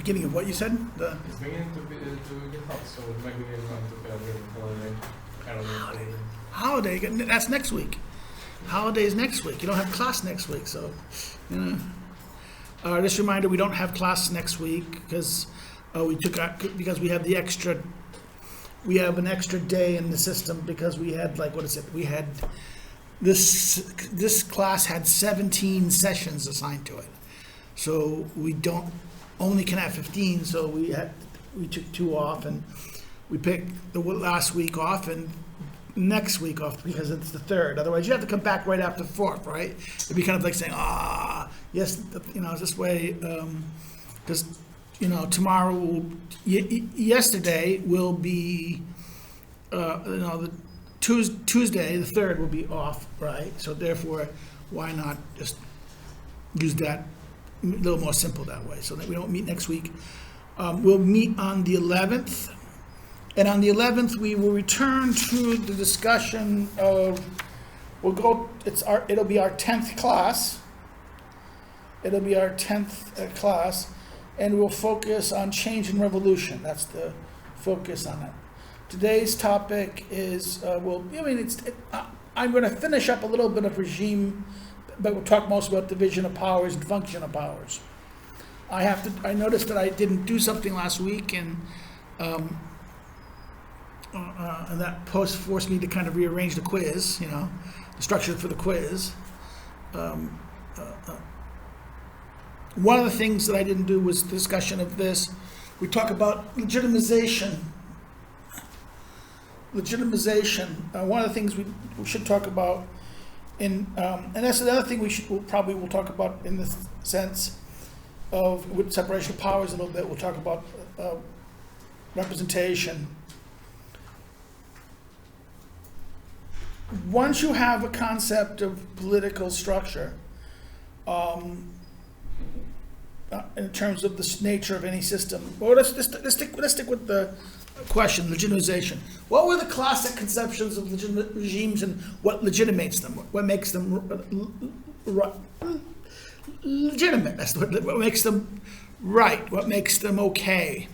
beginning of what you said? It's beginning to get hot, so it might be going to holiday. Holiday, that's next week. Holiday's next week. You don't have class next week, so, you know. Just a reminder, we don't have class next week because because we have we have an extra day in the system because we had, like, we had, this class had 17 sessions assigned to it. So we only can have 15, so we took 2 off, and we picked the last week off and next week off because it's the 3rd. Otherwise, you have to come back right after 4th, right? It'd be kind of like saying, yes, you know, this way, because, you know, tomorrow, yesterday will be, you know, the Tuesday, the 3rd will be off, right? So therefore, why not just use that a little more simple that way, so that we don't meet next week. We'll meet on the 11th, and on the 11th we will return to the discussion of. It'll be our 10th class. It'll be our 10th class, and we'll focus on change and revolution. That's the focus on it. Today's topic is I'm going to finish up a little bit of regime. But we'll talk most about division of powers and function of powers. I noticed that I didn't do something last week, and that post forced me to kind of rearrange the quiz, you know, the structure for the quiz. One of the things that I didn't do was discussion of this. We talk about legitimization. One of the things we should talk about. And that's another thing we'll probably talk about in the sense of, with separation of powers a little bit. We'll talk about representation. Once you have a concept of political structure, in terms of the nature of any system, well, let's stick with the question, legitimization. What were the classic conceptions of legitimate regimes, and what legitimates them? What makes them legitimate? That's what makes them right. What makes them okay?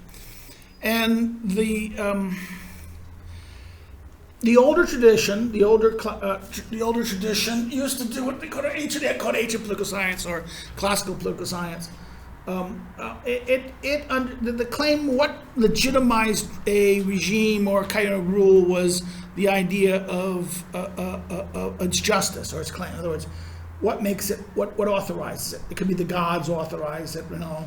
And the older tradition, the older tradition used to do what they called ancient political science or classical political science. The claim what legitimized a regime or kind of rule was the idea of its justice or its claim. In other words, what makes it, what authorizes it? It could be the gods authorize it, you know.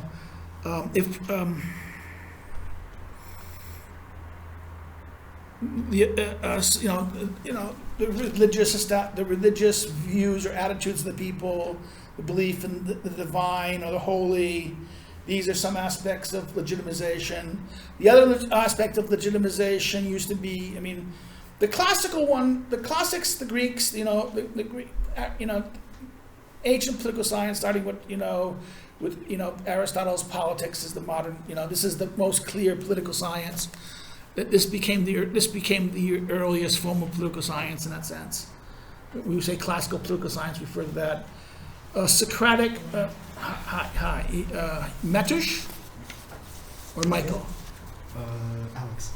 The religious views or attitudes of the people, the belief in the divine or the holy. These are some aspects of legitimization. The other aspect of legitimization used to be, the classical one, the classics, the Greeks, the Greek, ancient political science, starting with Aristotle's Politics is the modern, this is the most clear political science. This became the earliest form of political science in that sense. When we say classical political science, refer to that. Socratic, Metush or Michael? Alex.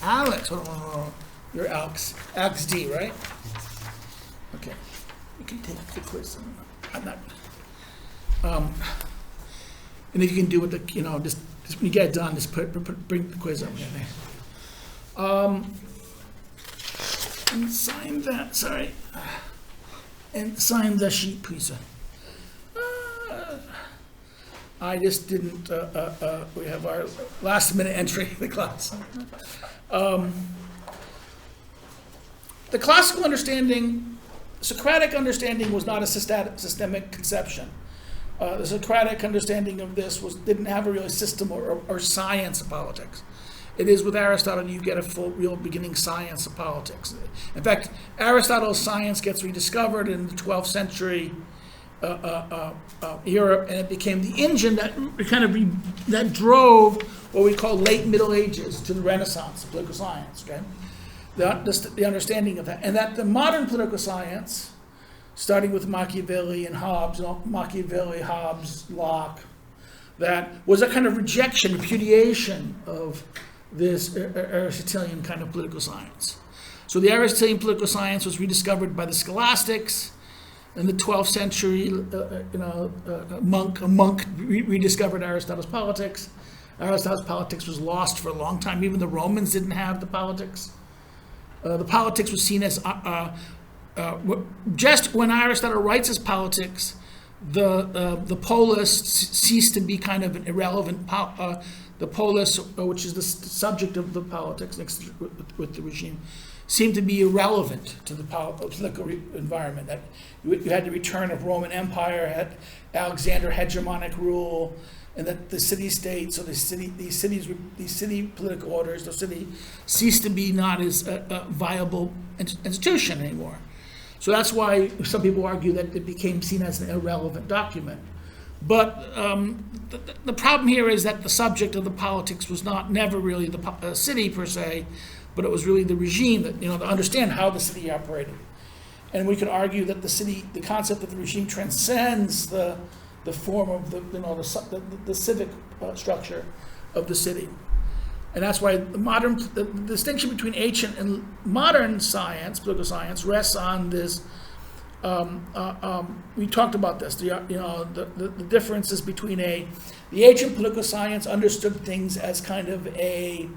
Alex, you're Alex. Alex D, right? Okay, you can take the quiz. I'm not. And if you can do it, just when you get it done, just bring the quiz up. And sign that. Sorry. And sign the sheet, please. I just didn't, we have our last minute entry in the class. The classical understanding, Socratic understanding was not a systemic conception. The Socratic understanding of this didn't have a real system or science of politics. It is with Aristotle you get a full, real beginning science of politics. In fact, Aristotle's science gets rediscovered in the 12th century Europe, and it became the engine that that drove what we call late Middle Ages to the Renaissance of political science. Okay, the understanding of that, and that the modern political science, starting with Machiavelli and Hobbes, Locke, that was a kind of rejection, repudiation of this Aristotelian kind of political science. So the Aristotelian political science was rediscovered by the scholastics in the 12th century. A monk rediscovered Aristotle's politics. Aristotle's politics was lost for a long time. Even the Romans didn't have the politics. The politics was seen as just when Aristotle writes his politics, the polis ceased to be kind of an irrelevant. The polis, which is the subject of the politics next with the regime, seemed to be irrelevant to the political environment. That you had the return of Roman Empire, had Alexander hegemonic rule, and that the city-states or these city political orders, the city ceased to be not as a viable institution anymore. So that's why some people argue that it became seen as an irrelevant document. But the problem here is that the subject of the politics was never really the city per se, but it was really the regime that, to understand how the city operated. And we could argue that the concept of the regime transcends the form of the civic structure of the city. And that's why the distinction between ancient and modern science, political science, rests on this. We talked about this. The differences between the ancient political science understood things as kind of a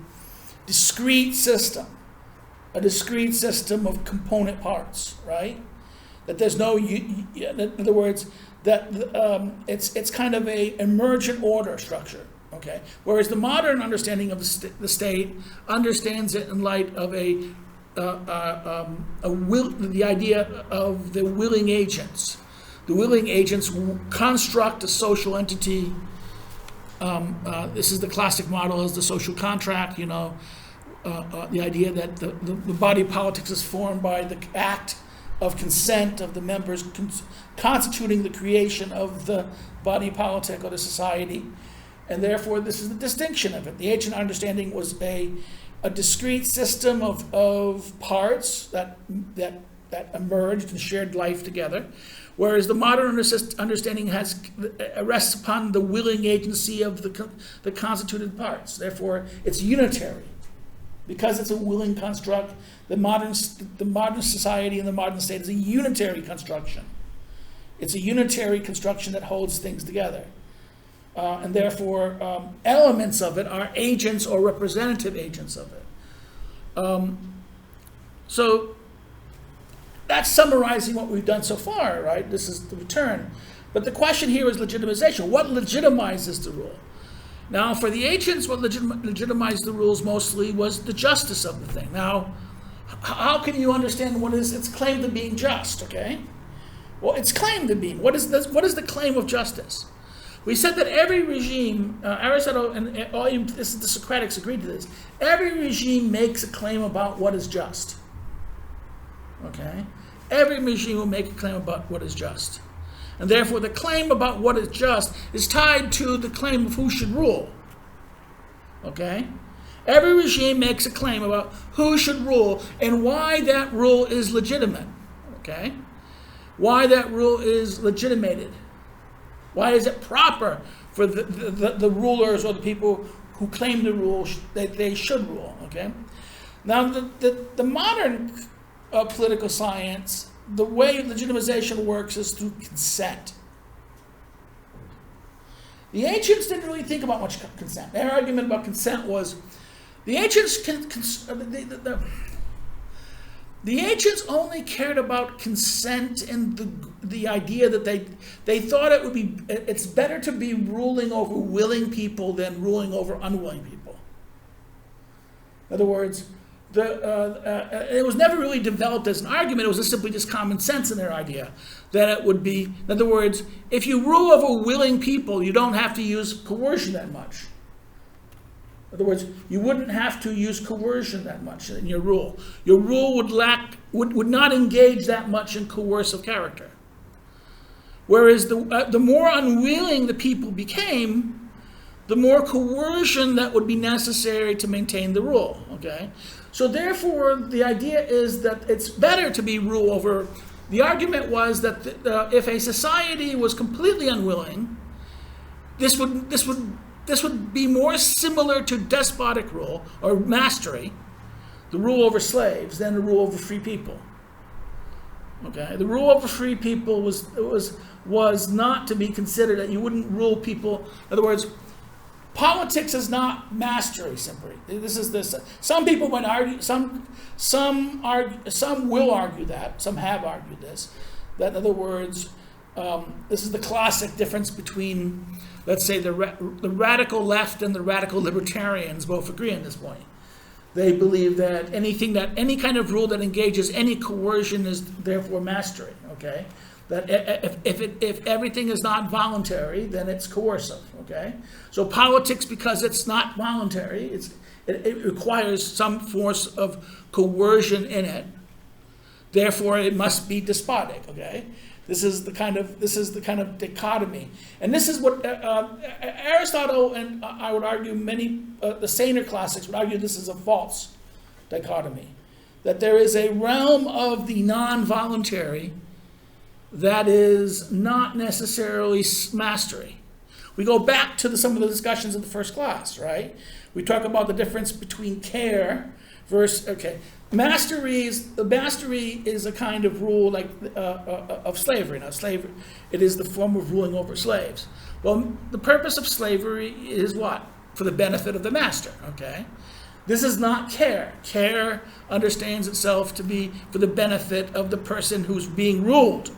discrete system of component parts, right? That there's no, in other words, that it's kind of a emergent order structure. Okay, whereas the modern understanding of the state understands it in light of the idea of the willing agents. The willing agents construct a social entity. This is the classic model as the social contract. The idea that the body politics is formed by the act of consent of the members constituting the creation of the body politic or the society. And therefore, this is the distinction of it. The ancient understanding was a discrete system of parts that emerged and shared life together, whereas the modern understanding rests upon the willing agency of the constituted parts. Therefore, it's unitary. Because it's a willing construct, the modern society and the modern state is a unitary construction. It's a unitary construction that holds things together. And therefore, elements of it are agents or representative agents of it. So that's summarizing what we've done so far, right? This is the return. But the question here is legitimization. What legitimizes the rule? Now, for the ancients, what legitimized the rules mostly was the justice of the thing. Now, how can you understand what is its claim to being just, okay? Well, its claim to being. What is the claim of justice? We said that every regime, Aristotle and the Socratics agreed to this, every regime makes a claim about what is just. Okay? Every regime will make a claim about what is just. And therefore, the claim about what is just is tied to the claim of who should rule. Okay? Every regime makes a claim about who should rule and why that rule is legitimate. Okay? Why that rule is legitimated. Why is it proper for the rulers or the people who claim to rule that they should rule? Okay. Now, the modern political science, the way legitimization works is through consent. The ancients didn't really think about much consent. Their argument about consent was the ancients the ancients only cared about consent and the idea that they thought it's better to be ruling over willing people than ruling over unwilling people. In other words, it was never really developed as an argument. It was simply just common sense in their idea that it would be. In other words, if you rule over willing people, you don't have to use coercion that much. In other words, you wouldn't have to use coercion that much in your rule. Your rule would not engage that much in coercive character. Whereas the more unwilling the people became, the more coercion that would be necessary to maintain the rule. Okay, so therefore the idea is that it's better to be rule over. The argument was that if a society was completely unwilling, this would be more similar to despotic rule or mastery, the rule over slaves, than the rule over free people. Okay, the rule over free people was not to be considered that you wouldn't rule people. In other words, politics is not mastery simply. This is this. Some people might argue. Some will argue that. Some have argued this. That in other words, this is the classic difference between, let's say, the radical left and the radical libertarians. Both agree on this point. They believe that any kind of rule that engages any coercion is therefore mastery. Okay, that if everything is not voluntary, then it's coercive. Okay, so politics, because it's not voluntary, it requires some force of coercion in it. Therefore, it must be despotic. Okay, this is the kind of dichotomy, and this is what Aristotle and I would argue many the saner classics would argue this is a false dichotomy, that there is a realm of the non-voluntary that is not necessarily mastery. We go back to some of the discussions in the first class, right? We talk about the difference between care versus mastery is a kind of rule like of slavery. Now, slavery, it is the form of ruling over slaves. Well, the purpose of slavery is what? For the benefit of the master. Okay, this is not care. Care understands itself to be for the benefit of the person who's being ruled,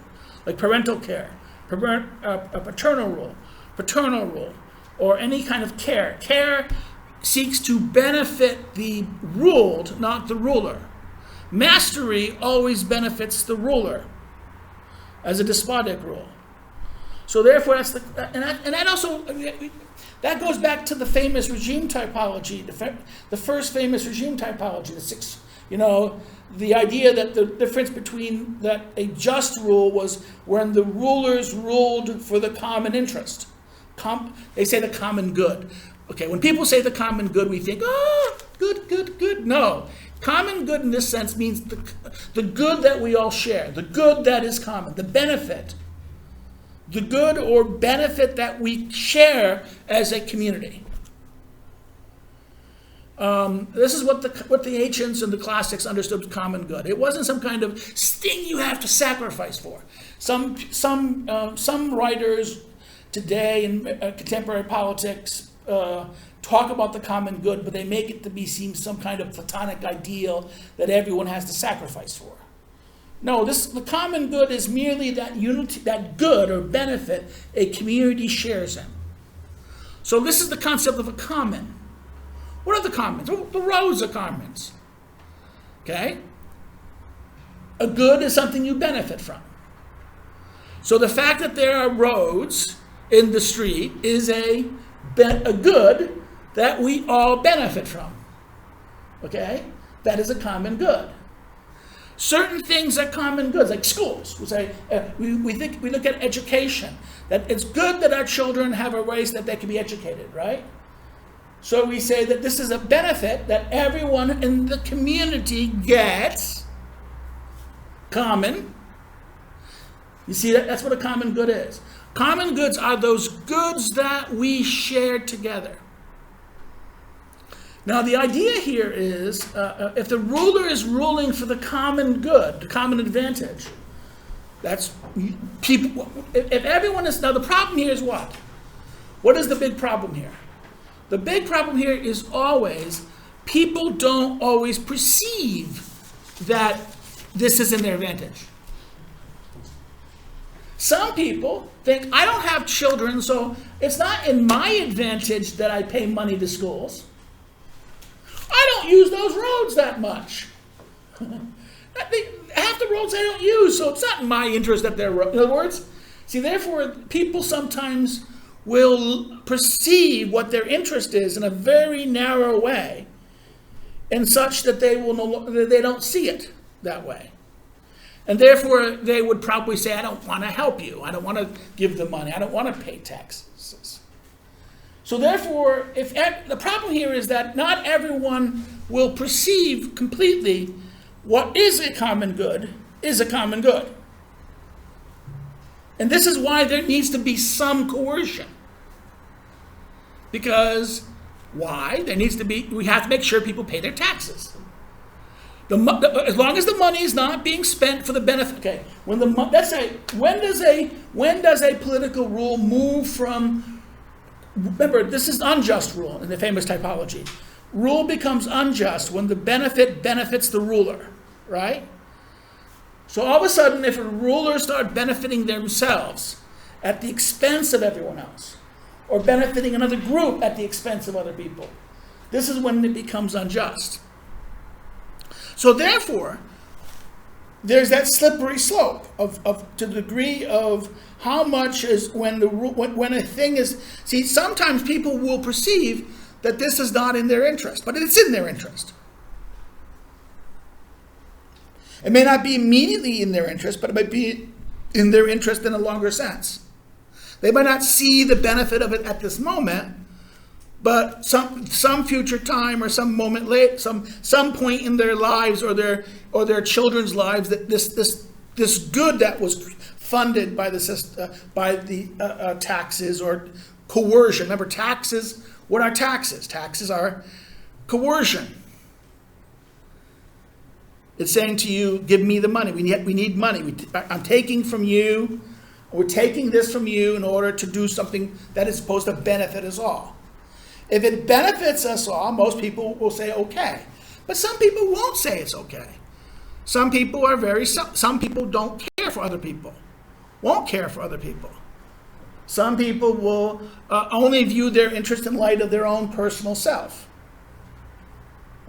like parental care, paternal rule, or any kind of care. Care seeks to benefit the ruled, not the ruler. Mastery always benefits the ruler as a despotic rule. So therefore, that goes back to the famous regime typology, the first famous regime typology, the idea that the difference between that a just rule was when the rulers ruled for the common interest. They say the common good. Okay, when people say the common good, we think, good. No. Common good in this sense means the good that we all share, the good that is common, the benefit. The good or benefit that we share as a community. This is what the ancients and the classics understood common good. It wasn't some kind of thing you have to sacrifice for. Some writers today in contemporary politics talk about the common good, but they make it to seem some kind of platonic ideal that everyone has to sacrifice for. No, the common good is merely that unity, that good or benefit a community shares in. So this is the concept of a common. What are the commons? Well, the roads are commons. Okay? A good is something you benefit from. So the fact that there are roads in the street is a good that we all benefit from. Okay? That is a common good. Certain things are common goods, like schools. We say we look at education. That it's good that our children have a ways that they can be educated, right? So we say that this is a benefit that everyone in the community gets. Common. You see that's what a common good is. Common goods are those goods that we share together. Now, the idea here is, if the ruler is ruling for the common good, the common advantage, that's people. If everyone is, now the problem here is what? What is the big problem here? The big problem here is always people don't always perceive that this is in their advantage. Some people think, I don't have children, so it's not in my advantage that I pay money to schools. I don't use those roads that much. Half the roads I don't use, so it's not in my interest that they're roads. In other words, see, therefore, people sometimes will perceive what their interest is in a very narrow way, and such that they don't see it that way. And therefore, they would probably say, I don't want to help you. I don't want to give the money. I don't want to pay taxes. So therefore, the problem here is that not everyone will perceive completely what is a common good is a common good. And this is why there needs to be some coercion. Because why? We have to make sure people pay their taxes. As long as the money is not being spent for the benefit. Okay, let's say when does a political rule move from? Remember, this is unjust rule in the famous typology. Rule becomes unjust when the benefit benefits the ruler, right? So all of a sudden, if a ruler starts benefiting themselves at the expense of everyone else, or benefiting another group at the expense of other people, this is when it becomes unjust. So therefore, there's that slippery slope of to the degree of how much is when a thing is. See, sometimes people will perceive that this is not in their interest, but it's in their interest. It may not be immediately in their interest, but it might be in their interest in a longer sense. They might not see the benefit of it at this moment, but some future time or some moment late, some point in their lives or their children's lives, that this good that was funded by the taxes or coercion. Remember, taxes. What are taxes? Taxes are coercion. It's saying to you, give me the money. We need money. I'm taking from you. We're taking this from you in order to do something that is supposed to benefit us all. If it benefits us all, most people will say okay. But some people won't say it's okay. Some people don't care for other people. Won't care for other people. Some people will only view their interest in light of their own personal self.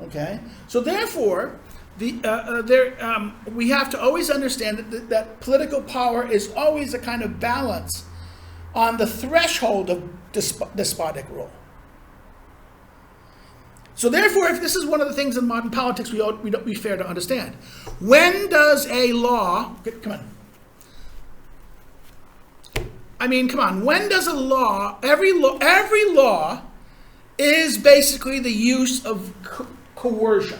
Okay? So therefore, we have to always understand that political power is always a kind of balance on the threshold of despotic rule. So therefore, if this is one of the things in modern politics we ought to be fair to understand. When does a law, when does a law, every law is basically the use of coercion.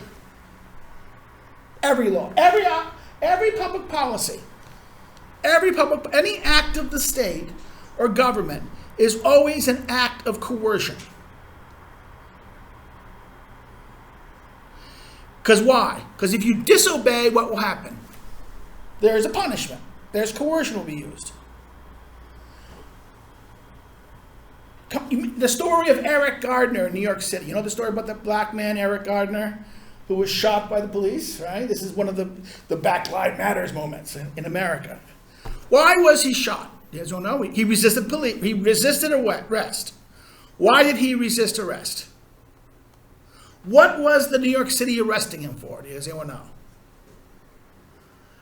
Every law, every public policy, any act of the state or government is always an act of coercion. Because why? Because if you disobey, what will happen? There is a punishment. There's coercion will be used. The story of Eric Gardner in New York City. You know the story about the black man, Eric Gardner, who was shot by the police, right? This is one of the Black Lives Matters moments in America. Why was he shot? You guys don't know. He resisted police. He resisted arrest. Why did he resist arrest? What was the New York City arresting him for? Does anyone know?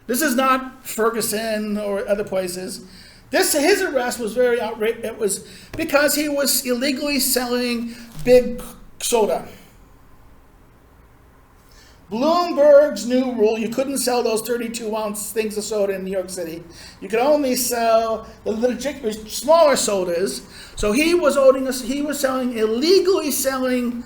This is not Ferguson or other places. His arrest was very outrageous. It was because he was illegally selling big soda. Bloomberg's new rule, you couldn't sell those 32-ounce things of soda in New York City. You could only sell the smaller sodas. So he was illegally selling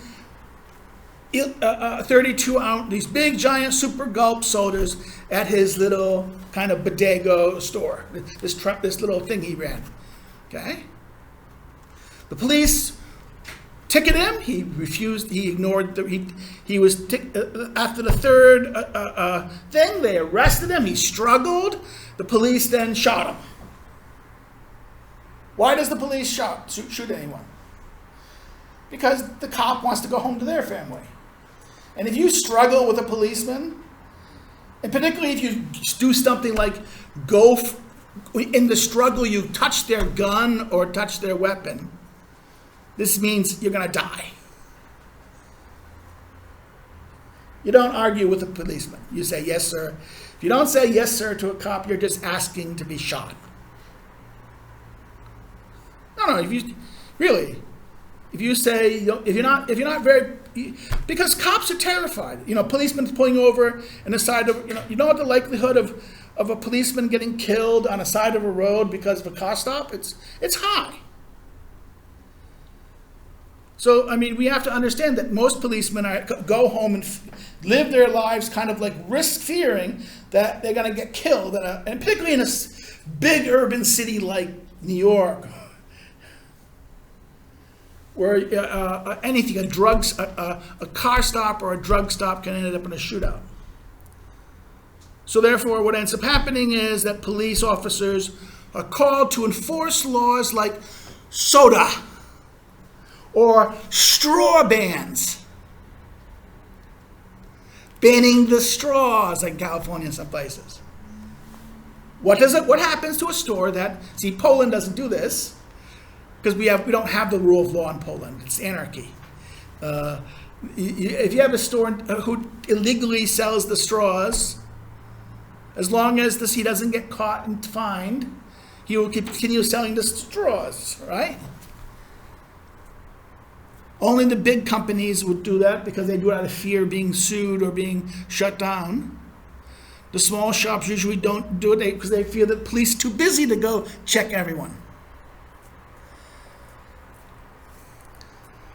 32-ounce, these big giant super gulp sodas at his little kind of bodega store. This little thing he ran. Okay? The police ticketed him. He refused. He ignored. He was after the third thing. They arrested him. He struggled. The police then shot him. Why does the police shoot anyone? Because the cop wants to go home to their family. And if you struggle with a policeman, and particularly if you do something like in the struggle you touch their gun or touch their weapon, this means you're going to die. You don't argue with a policeman. You say, yes, sir. If you don't say yes, sir, to a cop, you're just asking to be shot. No, if you say, if you're not very, because cops are terrified. Policemen pulling over on the side of, you know what the likelihood of a policeman getting killed on a side of a road because of a car stop? It's high. So, we have to understand that most policemen go home and live their lives kind of like fearing that they're going to get killed, and particularly in a big urban city like New York. where anything, a car stop or a drug stop can end up in a shootout. So therefore, what ends up happening is that police officers are called to enforce laws like soda or straw bans, banning the straws like California and some places. What happens to a store that, see, Poland doesn't do this because we don't have the rule of law in Poland. It's anarchy. If you have a store who illegally sells the straws, as long as he doesn't get caught and fined, he will continue selling the straws, right? Only the big companies would do that because they do it out of fear of being sued or being shut down. The small shops usually don't do it because they feel that police are too busy to go check everyone.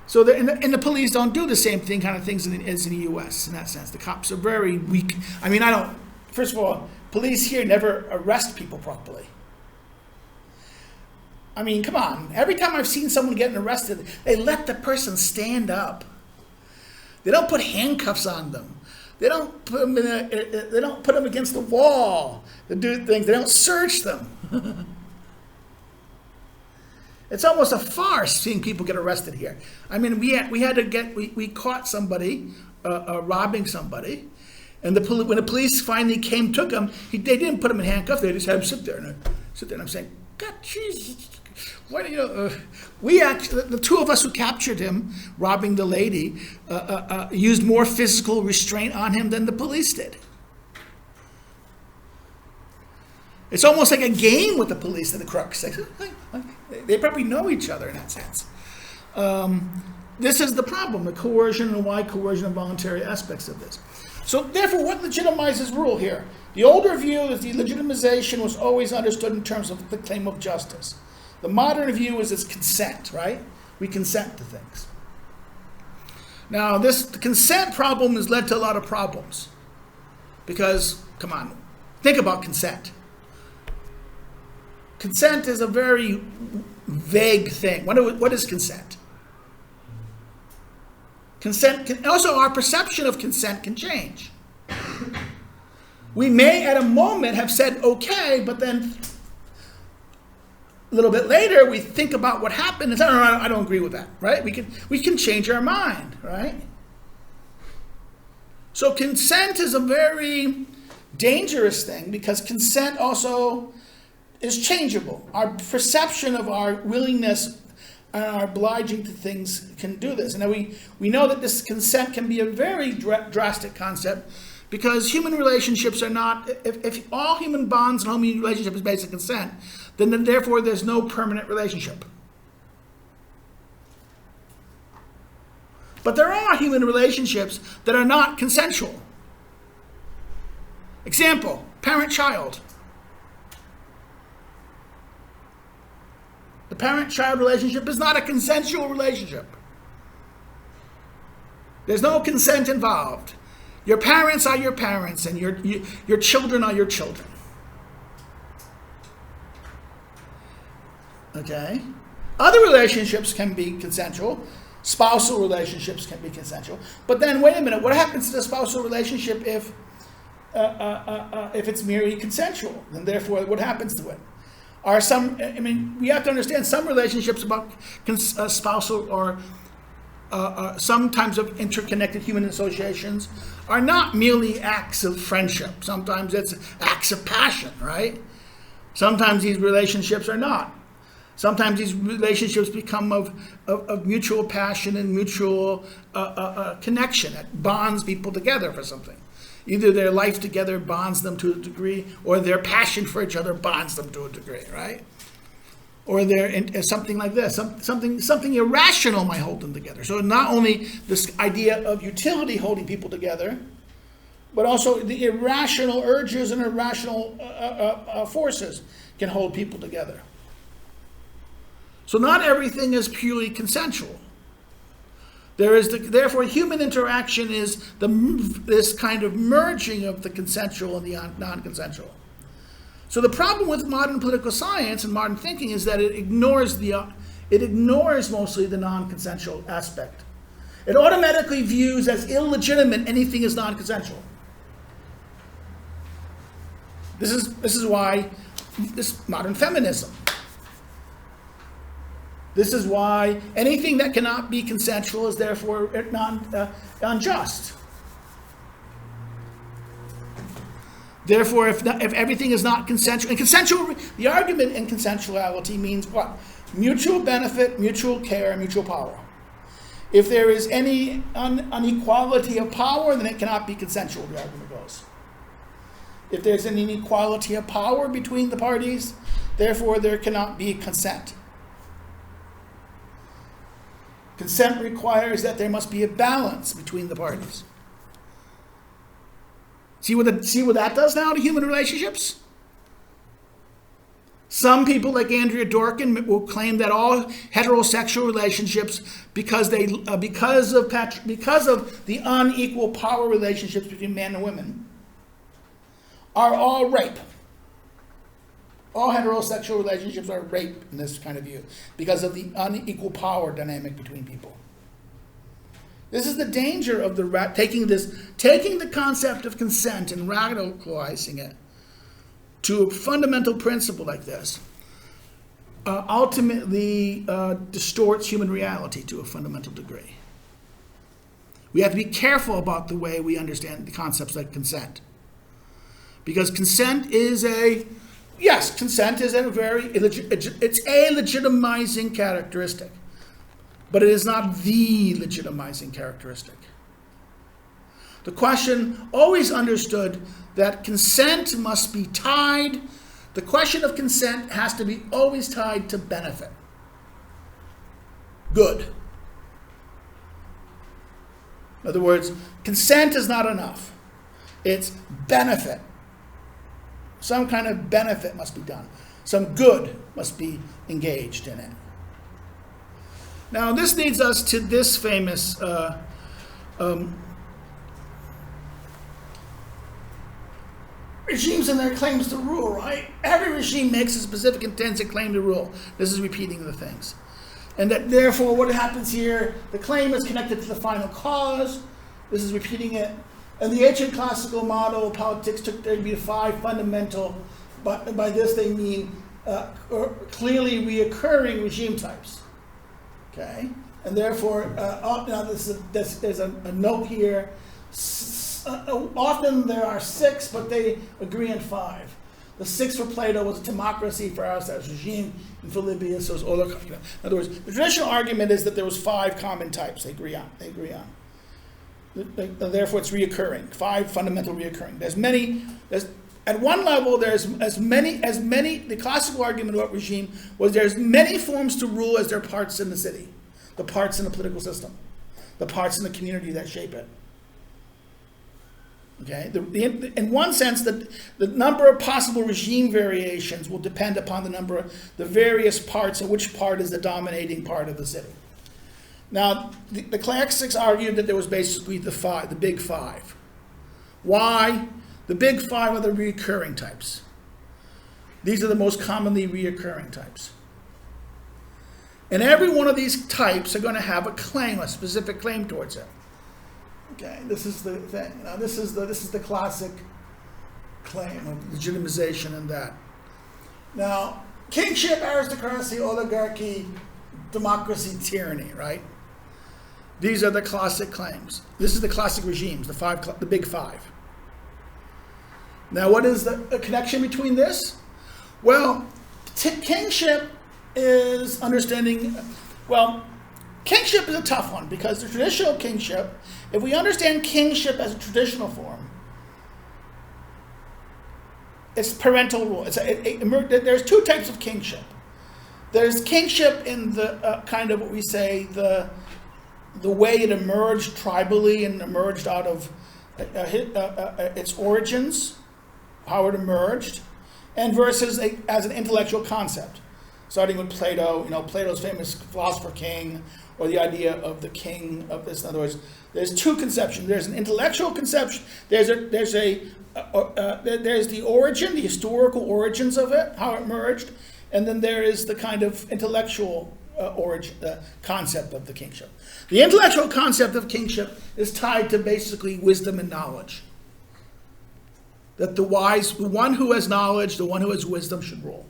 So and the police don't do the same kind of things as in the U.S. in that sense. The cops are very weak. I mean, first of all, police here never arrest people properly. I mean, come on. Every time I've seen someone getting arrested, they let the person stand up. They don't put handcuffs on them. They don't put them against the wall. They do things. They don't search them. It's almost a farce seeing people get arrested here. I mean, we caught somebody robbing somebody, and when the police finally took him, they didn't put him in handcuffs. They just had him sit there, and I'm saying, God, Jesus. Why do the two of us who captured him robbing the lady used more physical restraint on him than the police did. It's almost like a game with the police and the crooks. They probably know each other in that sense. This is the problem, the coercion and why coercion and voluntary aspects of this. So therefore, what legitimizes rule here? The older view is the legitimization was always understood in terms of the claim of justice. The modern view is its consent, right? We consent to things. Now, the consent problem has led to a lot of problems. Because, come on, think about consent. Consent is a very vague thing. What is consent? Also, our perception of consent can change. We may at a moment have said okay, but then a little bit later we think about what happened and say, no, I don't agree with that, right? We can change our mind, right? So consent is a very dangerous thing because consent also is changeable. Our perception of our willingness and our obliging to things can do this. And we know that this consent can be a very drastic concept because human relationships are not, if all human bonds and human relationship is based on consent, then therefore there's no permanent relationship. But there are human relationships that are not consensual. Example, parent-child. The parent-child relationship is not a consensual relationship. There's no consent involved. Your parents are your parents, and your children are your children. Okay? Other relationships can be consensual. Spousal relationships can be consensual. But then, wait a minute, what happens to the spousal relationship if it's merely consensual? And therefore, what happens to it? We have to understand some relationships about spousal or sometimes of interconnected human associations are not merely acts of friendship. Sometimes it's acts of passion, right? Sometimes these relationships are not. Sometimes these relationships become of mutual passion and mutual connection that bonds people together for something. Either their life together bonds them to a degree, or their passion for each other bonds them to a degree, right? Or something like this, something irrational might hold them together. So not only this idea of utility holding people together, but also the irrational urges and irrational forces can hold people together. So not everything is purely consensual. Therefore, human interaction is this kind of merging of the consensual and the non-consensual. So the problem with modern political science and modern thinking is that it ignores it ignores mostly the non-consensual aspect. It automatically views as illegitimate anything is non-consensual. This is why this modern feminism. This is why anything that cannot be consensual is therefore unjust. Therefore, if everything is not consensual, the argument in consensuality means what? Mutual benefit, mutual care, mutual power. If there is any inequality of power, then it cannot be consensual, the argument goes. If there's any inequality of power between the parties, therefore there cannot be consent. Consent requires that there must be a balance between the parties. See what that does now to human relationships? Some people, like Andrea Dworkin, will claim that all heterosexual relationships, because of the unequal power relationships between men and women, are all rape. All heterosexual relationships are rape in this kind of view because of the unequal power dynamic between people. This is the danger of taking the concept of consent and radicalizing it to a fundamental principle like this. Ultimately distorts human reality to a fundamental degree. We have to be careful about the way we understand the concepts like consent. Because consent is a very, it's a legitimizing characteristic, but it is not the legitimizing characteristic. The question always understood that consent must be tied, the question of consent has to be always tied to benefit. Good. In other words, consent is not enough. It's benefit. Some kind of benefit must be done. Some good must be engaged in it. Now, this leads us to this famous regimes and their claims to rule, right? Every regime makes a specific intrinsic claim to rule. This is repeating the things. And that therefore what happens here, the claim is connected to the final cause. This is repeating it. And the ancient classical model of politics took there to be 5 fundamental, but by this they mean clearly reoccurring regime types. Okay? And therefore, now there's a note here. Often there are 6, but they agree on 5. The 6th for Plato was democracy, for Aristotle's regime, and for Libius it was oligarchy. In other words, the traditional argument is that there was 5 common types they agree on. Therefore, it's reoccurring. 5 fundamental reoccurring. At one level, there's as many. The classical argument about regime was there's many forms to rule as there are parts in the city, the parts in the political system, the parts in the community that shape it. Okay. In one sense, the number of possible regime variations will depend upon the various parts of which part is the dominating part of the city. Now, the classics argued that there was basically the big 5. Why? The big 5 are the recurring types. These are the most commonly reoccurring types. And every one of these types are going to have a claim, a specific claim towards it. Okay, this is the thing. Now, this is the classic claim of legitimization and that. Now, kingship, aristocracy, oligarchy, democracy, tyranny, right? These are the classic claims. This is the classic regimes, the big 5. Now, what is the connection between this? Well, kingship is understanding, kingship is a tough one because the traditional kingship, if we understand kingship as a traditional form, it's parental rule. There's 2 types of kingship. There's kingship in the kind of what we say the way it emerged tribally and emerged out of its origins, how it emerged, and versus as an intellectual concept, starting with Plato. Plato's famous philosopher king, or the idea of the king of this. In other words, there's 2 conceptions. There's an intellectual conception. There's the origin, the historical origins of it, how it emerged, and then there is the kind of intellectual concept of the kingship. The intellectual concept of kingship is tied to basically wisdom and knowledge. That the wise, the one who has knowledge, the one who has wisdom should rule.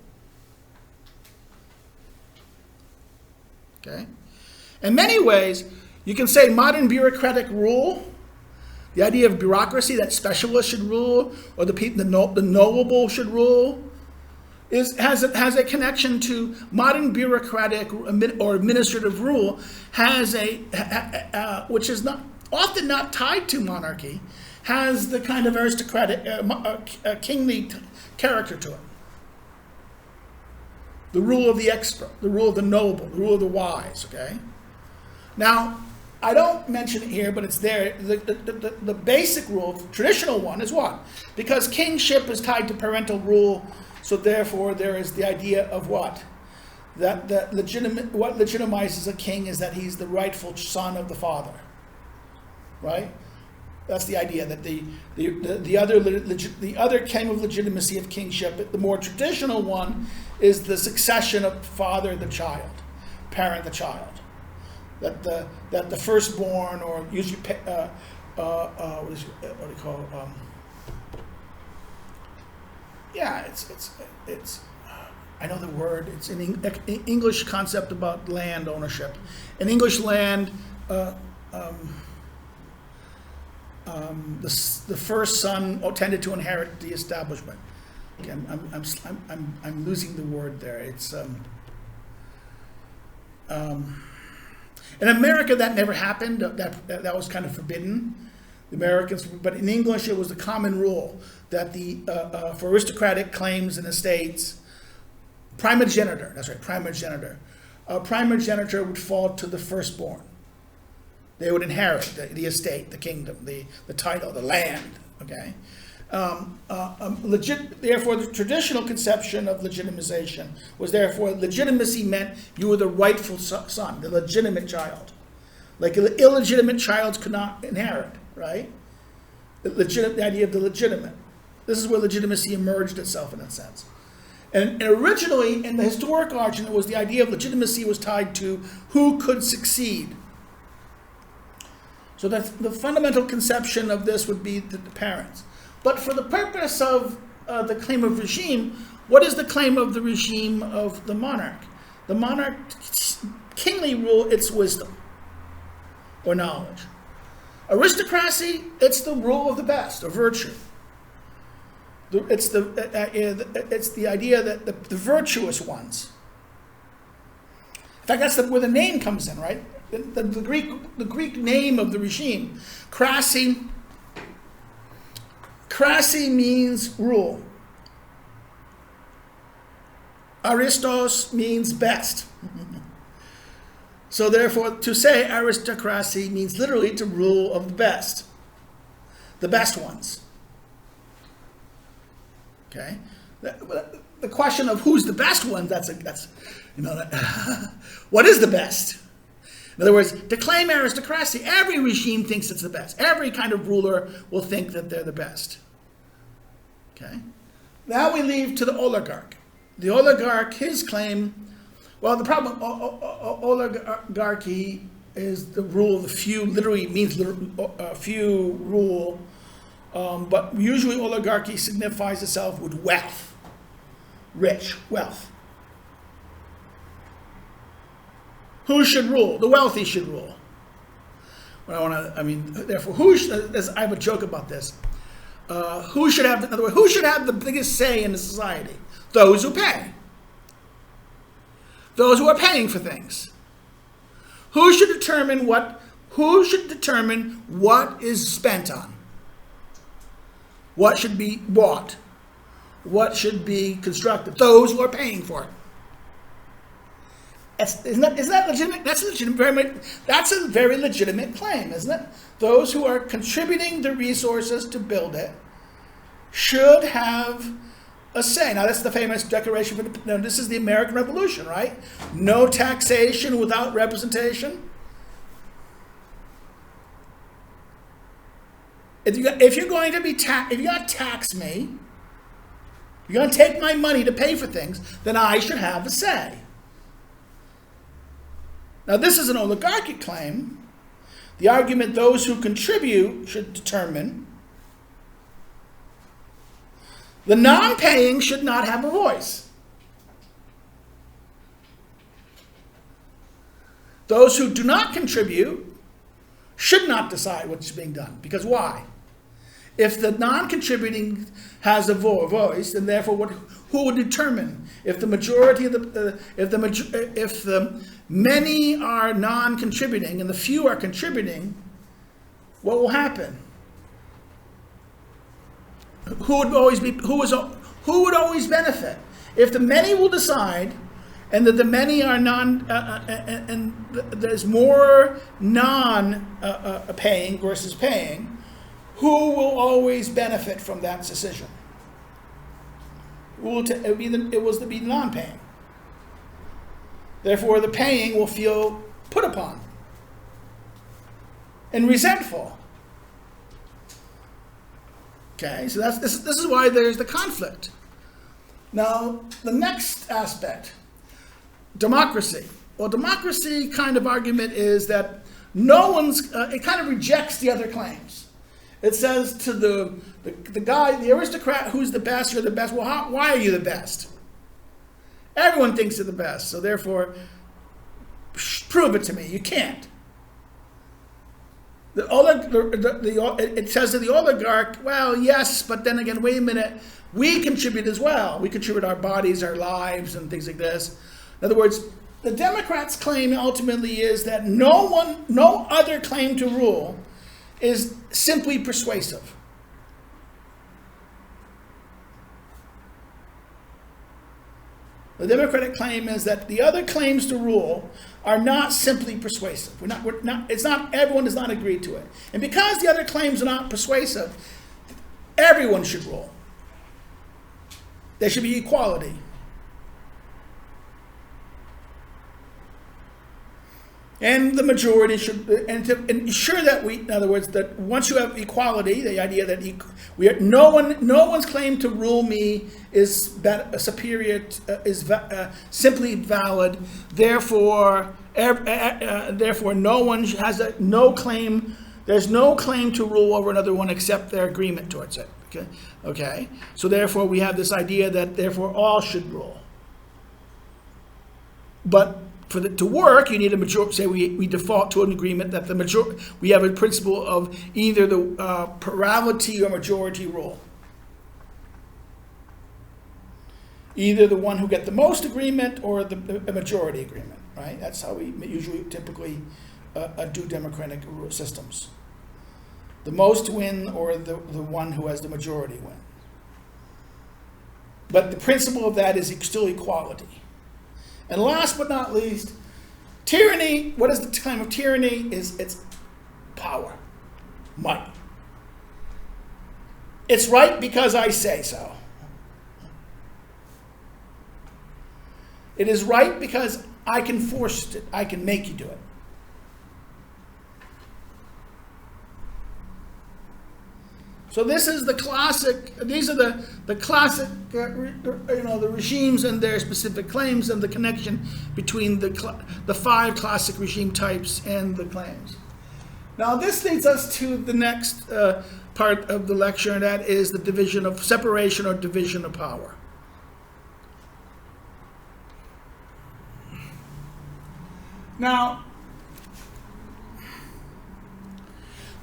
Okay? In many ways, you can say modern bureaucratic rule, the idea of bureaucracy, that specialists should rule, or the knowable should rule, has a connection to modern bureaucratic or administrative rule, which is often not tied to monarchy, has the kind of aristocratic, kingly character to it. The rule of the expert, the rule of the noble, the rule of the wise, okay? Now, I don't mention it here, but it's there. The basic rule, traditional one, is what? Because kingship is tied to parental rule, so therefore there is the idea of what? That what legitimizes a king is that he's the rightful son of the father, right? That's the idea, that the other claim of legitimacy of kingship, the more traditional one, is the succession of father the child, parent the child. That the firstborn, or usually what do you call it? Yeah, it's I know the word. It's an English concept about land ownership. In English land, the first son tended to inherit the establishment. Again, I'm losing the word there. It's in America that never happened. That was kind of forbidden. The Americans, but in English it was the common rule that for aristocratic claims and estates, primogeniture. That's right, primogeniture. Primogeniture would fall to the firstborn. They would inherit the estate, the kingdom, the title, the land. Okay. Therefore, the traditional conception of legitimization was therefore legitimacy meant you were the rightful son, the legitimate child. Like illegitimate child could not inherit, right? The idea of the legitimate. This is where legitimacy emerged itself in that sense. And originally, in the historic origin, it was the idea of legitimacy was tied to who could succeed. So that the fundamental conception of this would be the parents. But for the purpose of the claim of regime, what is the claim of the regime of the monarch? The monarch, kingly rule, it's wisdom or knowledge. Aristocracy, it's the rule of the best, or virtue. It's the idea that the virtuous ones. In fact, that's where the name comes in, right? The Greek name of the regime, krasi means rule. Aristos means best. So therefore, to say aristocracy means literally to rule of the best ones. Okay, the question of who's the best one, what is the best? In other words, to claim aristocracy, every regime thinks it's the best. Every kind of ruler will think that they're the best. Okay? Now we leave to the oligarch. The oligarch, his claim, well, the problem, oligarchy is the rule of the few, literally means few rule, but usually oligarchy signifies itself with wealth, rich, wealth. Who should rule? The wealthy should rule. Therefore, I have a joke about this. Who should have the biggest say in the society? Those who pay. Those who are paying for things. Who should determine what is spent on? What should be bought? What should be constructed? Those who are paying for it. Isn't that legitimate? That's a very legitimate claim, isn't it? Those who are contributing the resources to build it should have a say. Now, that's the famous Declaration of Independence. This is the American Revolution, right? No taxation without representation. If you're going to tax me, you're going to take my money to pay for things, then I should have a say. Now, this is an oligarchy claim. The argument those who contribute should determine. The non-paying should not have a voice. Those who do not contribute should not decide what's being done. Because why? If the non-contributing has a voice, then therefore who would determine if the majority of if the many are non-contributing and the few are contributing? What will happen? Who would always benefit? If the many will decide, and that the many are and there's more non-paying versus paying, who will always benefit from that decision? It was to be non-paying. Therefore, the paying will feel put upon and resentful. Okay, so this is why there's the conflict. Now, the next aspect, democracy. Well, democracy kind of argument is that it kind of rejects the other claims. It says to the guy, the aristocrat, who's the best, you're the best. Well, why are you the best? Everyone thinks you're the best, so therefore, prove it to me. You can't. It says to the oligarch, well, yes, but then again, wait a minute. We contribute as well. We contribute our bodies, our lives, and things like this. In other words, the Democrats' claim ultimately is that no other claim to rule is simply persuasive. The Democratic claim is that the other claims to rule are not simply persuasive. Everyone does not agree to it. And because the other claims are not persuasive, everyone should rule. There should be equality. And the majority should, and to ensure that in other words, that once you have equality, the idea that no one's claim to rule me is superior, simply valid. Therefore, no one has no claim. There's no claim to rule over another one except their agreement towards it. Okay. So therefore, we have this idea that therefore all should rule. But for it to work, you need a majority. Say we default to an agreement that we have a principle of either the plurality or majority rule. Either the one who get the most agreement or the majority agreement, right? That's how we typically do democratic systems. The most win or the one who has the majority win. But the principle of that is still equality. And last but not least, tyranny. What is the claim of tyranny? It's power, might. It's right because I say so. It is right because I can force it. I can make you do it. So this is the classic. These are the classic, the regimes and their specific claims and the connection between the 5 classic regime types and the claims. Now this leads us to the next part of the lecture, and that is the division of separation or division of power. Now,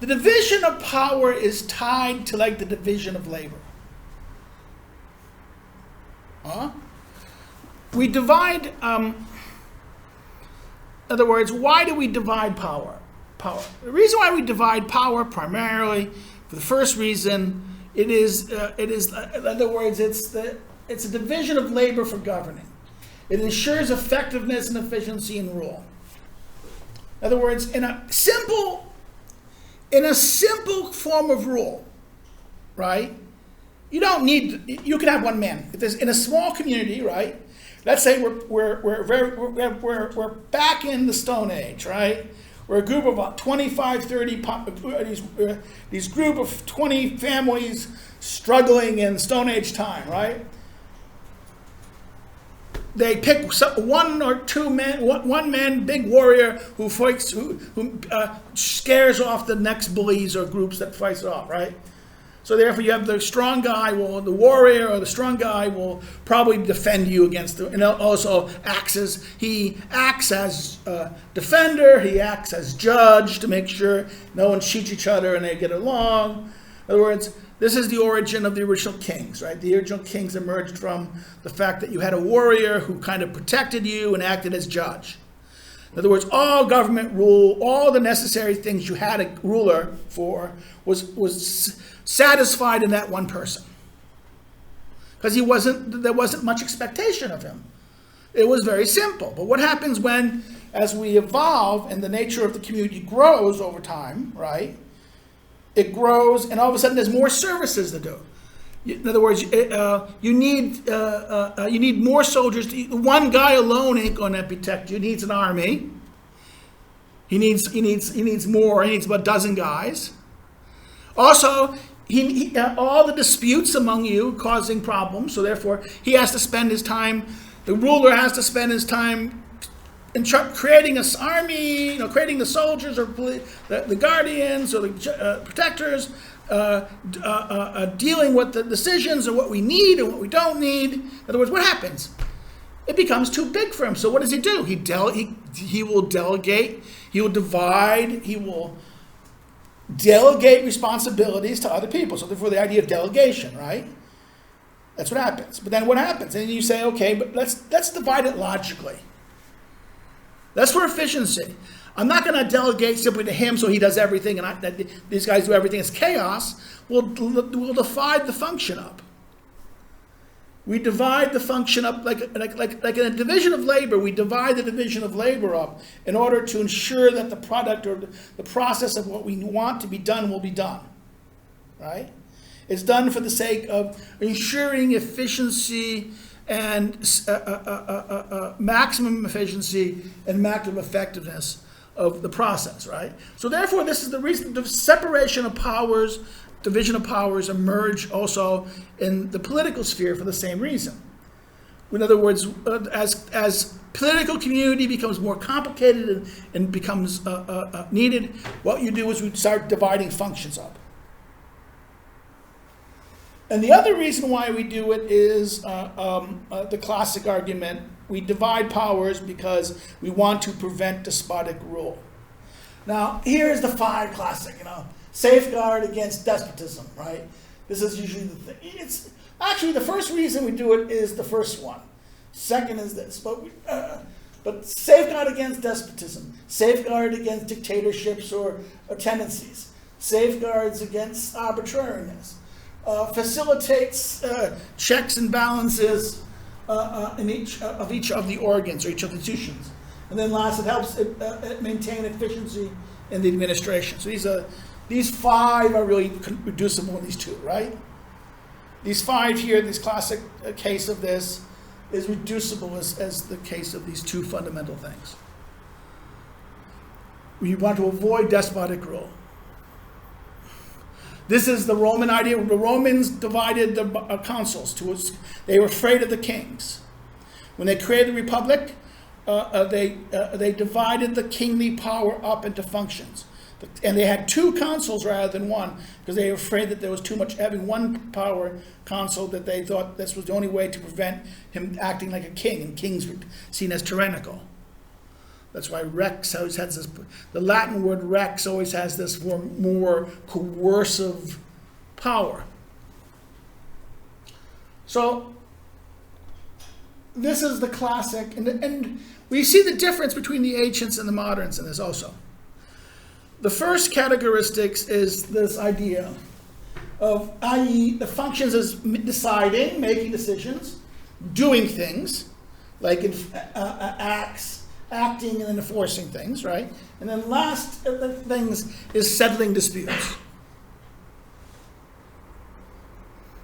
the division of power is tied to like the division of labor. We divide, in other words, why do we divide power? The reason why we divide power primarily, for the first reason, it is in other words, it's a division of labor for governing. It ensures effectiveness and efficiency in rule. In other words, in a simple form of rule, right? You can have one man. If there's in a small community, right? Let's say we're back in the Stone Age, right? We're a group of about 25, 30, these group of 20 families struggling in Stone Age time, right? they pick one or two men, one man, big warrior who fights, who scares off the next bullies or groups that fights off, right? So therefore, you have the strong guy. Well, the warrior or the strong guy will probably defend you against and also he acts as defender. He acts as judge to make sure no one cheats each other and they get along. In other words, this is the origin of the original kings, right? The original kings emerged from the fact that you had a warrior who kind of protected you and acted as judge. In other words, all government rule, all the necessary things you had a ruler for was satisfied in that one person. Because there wasn't much expectation of him. It was very simple. But what happens when, as we evolve and the nature of the community grows over time, right? It grows, and all of a sudden there's more services to do. In other words, you need more soldiers. One guy alone ain't going to protect you. He needs an army. He needs more. He needs about a dozen guys. Also, all the disputes among you causing problems. So therefore, he has to spend his time. The ruler has to spend his time in creating this army, creating the soldiers or the guardians or the protectors, dealing with the decisions of what we need and what we don't need. In other words, what happens? It becomes too big for him. So what does he do? He will delegate. He will divide. He will delegate responsibilities to other people. So therefore, the idea of delegation, right? That's what happens. But then what happens? And you say, okay, but let's divide it logically. That's for efficiency. I'm not going to delegate simply to him so he does everything and these guys do everything. It's chaos. We'll divide the function up. We divide the function up like in a division of labor. We divide the division of labor up in order to ensure that the product or the process of what we want to be done will be done. Right? It's done for the sake of ensuring efficiency and maximum efficiency and maximum effectiveness of the process, right? So therefore, this is the reason the separation of powers, division of powers emerge also in the political sphere for the same reason. In other words, as political community becomes more complicated and becomes needed, what you do is we start dividing functions up. And the other reason why we do it is the classic argument. We divide powers because we want to prevent despotic rule. Now, here's the 5 classic, safeguard against despotism, right? This is usually the thing. It's actually the first reason we do it is the first one. Second is this, but safeguard against despotism, safeguard against dictatorships or tendencies, safeguards against arbitrariness. Facilitates checks and balances in each of the organs or each of the institutions. And then last, it helps maintain efficiency in the administration. So these 5 are really reducible in these 2, right? These 5 here, this classic case of this is reducible as the case of these 2 fundamental things. We want to avoid despotic rule. This is the Roman idea. The Romans divided the consuls. They were afraid of the kings. When they created the republic, they divided the kingly power up into functions. And they had 2 consuls rather than 1 because they were afraid that there was too much, having 1 power consul, that they thought this was the only way to prevent him acting like a king, and kings were seen as tyrannical. That's why rex always has this, the Latin word rex always has this more coercive power. So this is the classic, and we see the difference between the ancients and the moderns in this also. The first characteristics is this idea of, i.e., the functions as deciding, making decisions, doing things, like in acting and enforcing things, right? And then last of the things is settling disputes.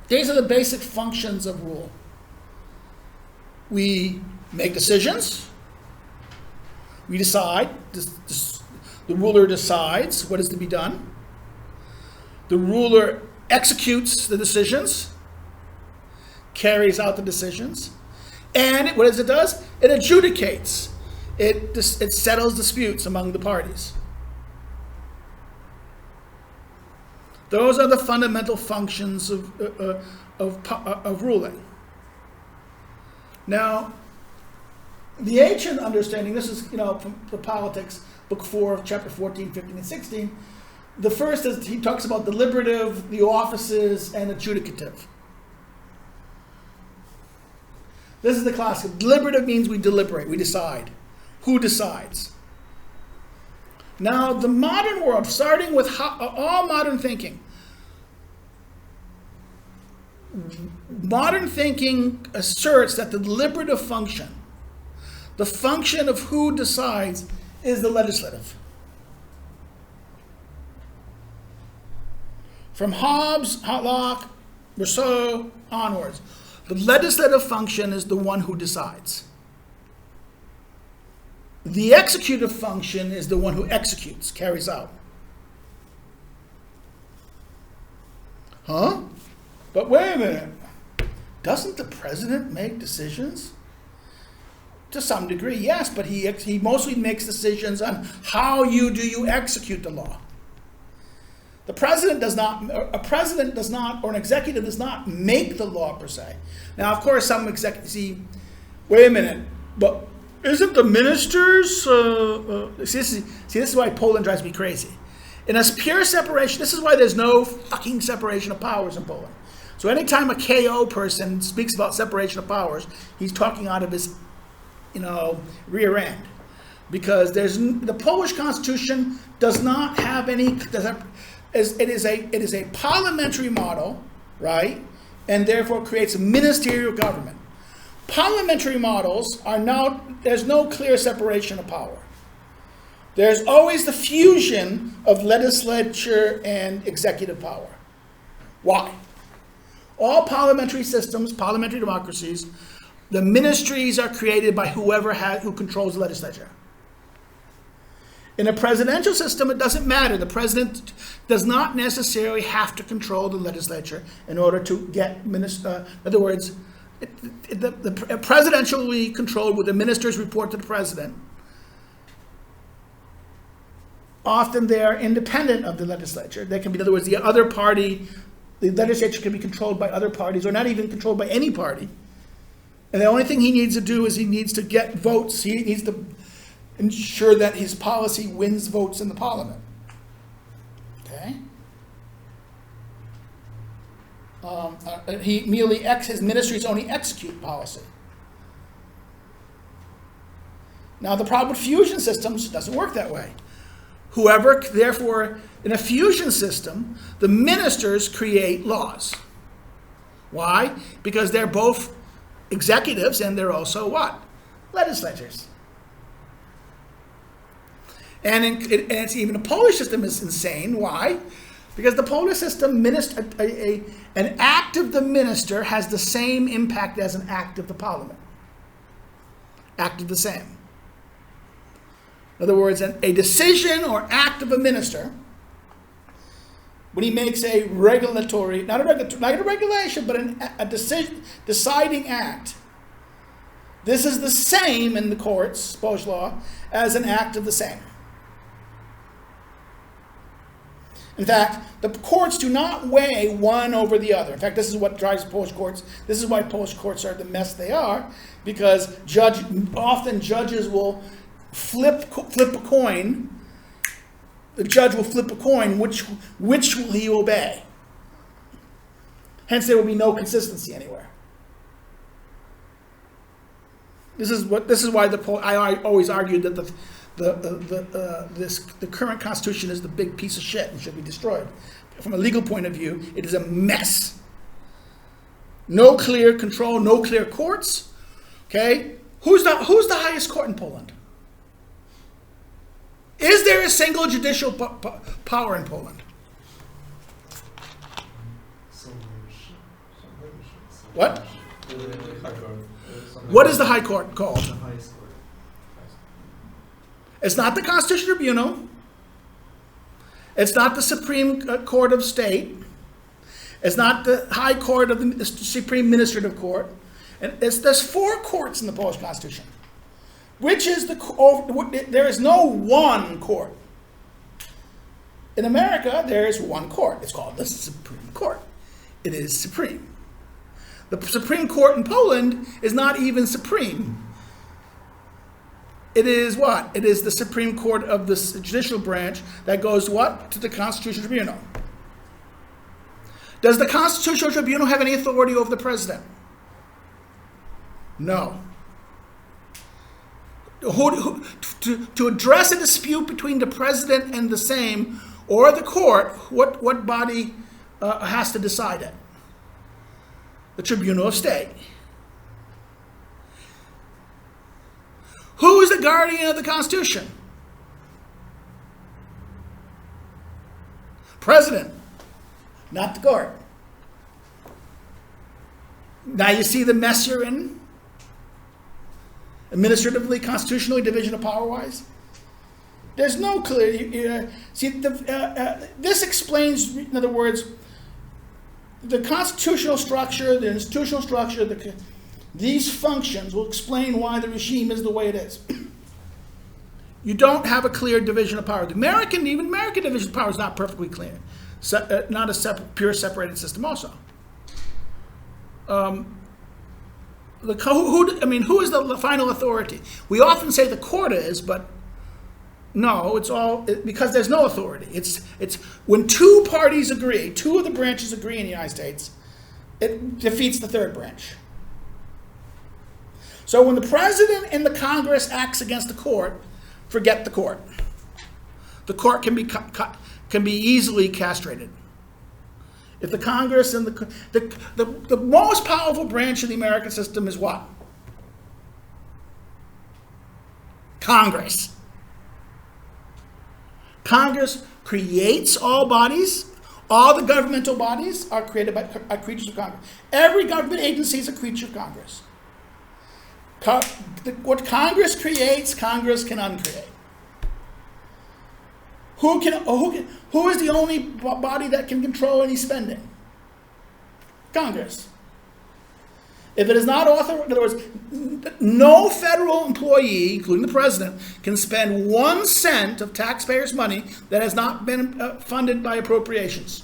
These are the basic functions of rule. We make decisions. We decide. The ruler decides what is to be done. The ruler executes the decisions, carries out the decisions, And what does it does? It adjudicates. It settles disputes among the parties. Those are the fundamental functions of ruling. Now, the ancient understanding, this is, from the Politics, Book 4, Chapter 14, 15, and 16. The first is, he talks about deliberative, the offices, and adjudicative. This is the classic. Deliberative means we deliberate, we decide. Who decides? Now, the modern world, starting with all modern thinking asserts that the deliberative function, the function of who decides, is the legislative. From Hobbes, Locke, Rousseau, onwards, the legislative function is the one who decides. The executive function is the one who executes, carries out. Huh? But wait a minute. Doesn't the president make decisions? To some degree, yes, but he mostly makes decisions on how you execute the law. A president does not, or an executive does not make the law per se. Now, of course, some executives see, wait a minute, but isn't the ministers, this is why Poland drives me crazy. In a pure separation, this is why there's no fucking separation of powers in Poland. So anytime a KO person speaks about separation of powers, he's talking out of his, rear end. Because the Polish Constitution does not have any, it is a parliamentary model, right? And therefore creates a ministerial government. Parliamentary models there's no clear separation of power. There's always the fusion of legislature and executive power. Why? All parliamentary systems, parliamentary democracies, the ministries are created by who controls the legislature. In a presidential system, it doesn't matter. The president does not necessarily have to control the legislature in order to get in other words, the presidentially controlled, where the ministers report to the president. Often they are independent of the legislature. They can be, in other words, the other party, the legislature can be controlled by other parties, or not even controlled by any party. And the only thing he needs to do is he needs to get votes. He needs to ensure that his policy wins votes in the parliament. Okay? His ministries only execute policy. Now, the problem with fusion systems doesn't work that way. Therefore, in a fusion system, the ministers create laws. Why? Because they're both executives and they're also what? Legislatures. And it's even the Polish system is insane. Why? Because the Polish system, an act of the minister has the same impact as an act of the parliament. Act of the same. In other words, a decision or act of a minister, when he makes a regulatory, not a regulation, but a deciding act, this is the same in the courts, Polish law, as an act of the same. In fact, the courts do not weigh one over the other. In fact, this is what drives Polish courts. This is why Polish courts are the mess they are, because often judges will flip a coin. The judge will flip a coin, which will he obey? Hence, there will be no consistency anywhere. This is why I always argued that the current Constitution is the big piece of shit and should be destroyed. From a legal point of view, it is a mess. No clear control, no clear courts. Okay, who's the highest court in Poland? Is there a single judicial power in Poland? What? What is the High Court called? The highest court. It's not the Constitutional Tribunal. It's not the Supreme Court of State. It's not the High Court of the Supreme Administrative Court. And there's 4 courts in the Polish Constitution. Which is there is no one court. In America, there is one court. It's called the Supreme Court. It is supreme. The Supreme Court in Poland is not even supreme. It is what? It is the Supreme Court of the judicial branch that goes what? To the Constitutional Tribunal. Does the Constitutional Tribunal have any authority over the president? No. To address a dispute between the president and the Sejm or the court, what body has to decide it? The Tribunal of State. Who is the guardian of the Constitution? President, not the court. Now you see the mess you're in? Administratively, constitutionally, division of power-wise? There's no clear... this explains, in other words, the constitutional structure, the institutional structure, these functions will explain why the regime is the way it is. You don't have a clear division of power. The American division of power is not perfectly clear. Not a pure separated system also. Who is the final authority? We often say the court is, but no, it's all because there's no authority. It's when 2 parties agree, 2 of the branches agree in the United States, it defeats the 3rd branch. So when the president and the Congress acts against the court, forget the court. The court can be easily castrated. If the Congress and the most powerful branch of the American system is what? Congress. Congress creates all bodies. All the governmental bodies are created by creatures of Congress. Every government agency is a creature of Congress. What Congress creates, Congress can uncreate. Who is the only body that can control any spending? Congress. If it is not authorized, in other words, no federal employee, including the president, can spend 1 cent of taxpayers' money that has not been funded by appropriations.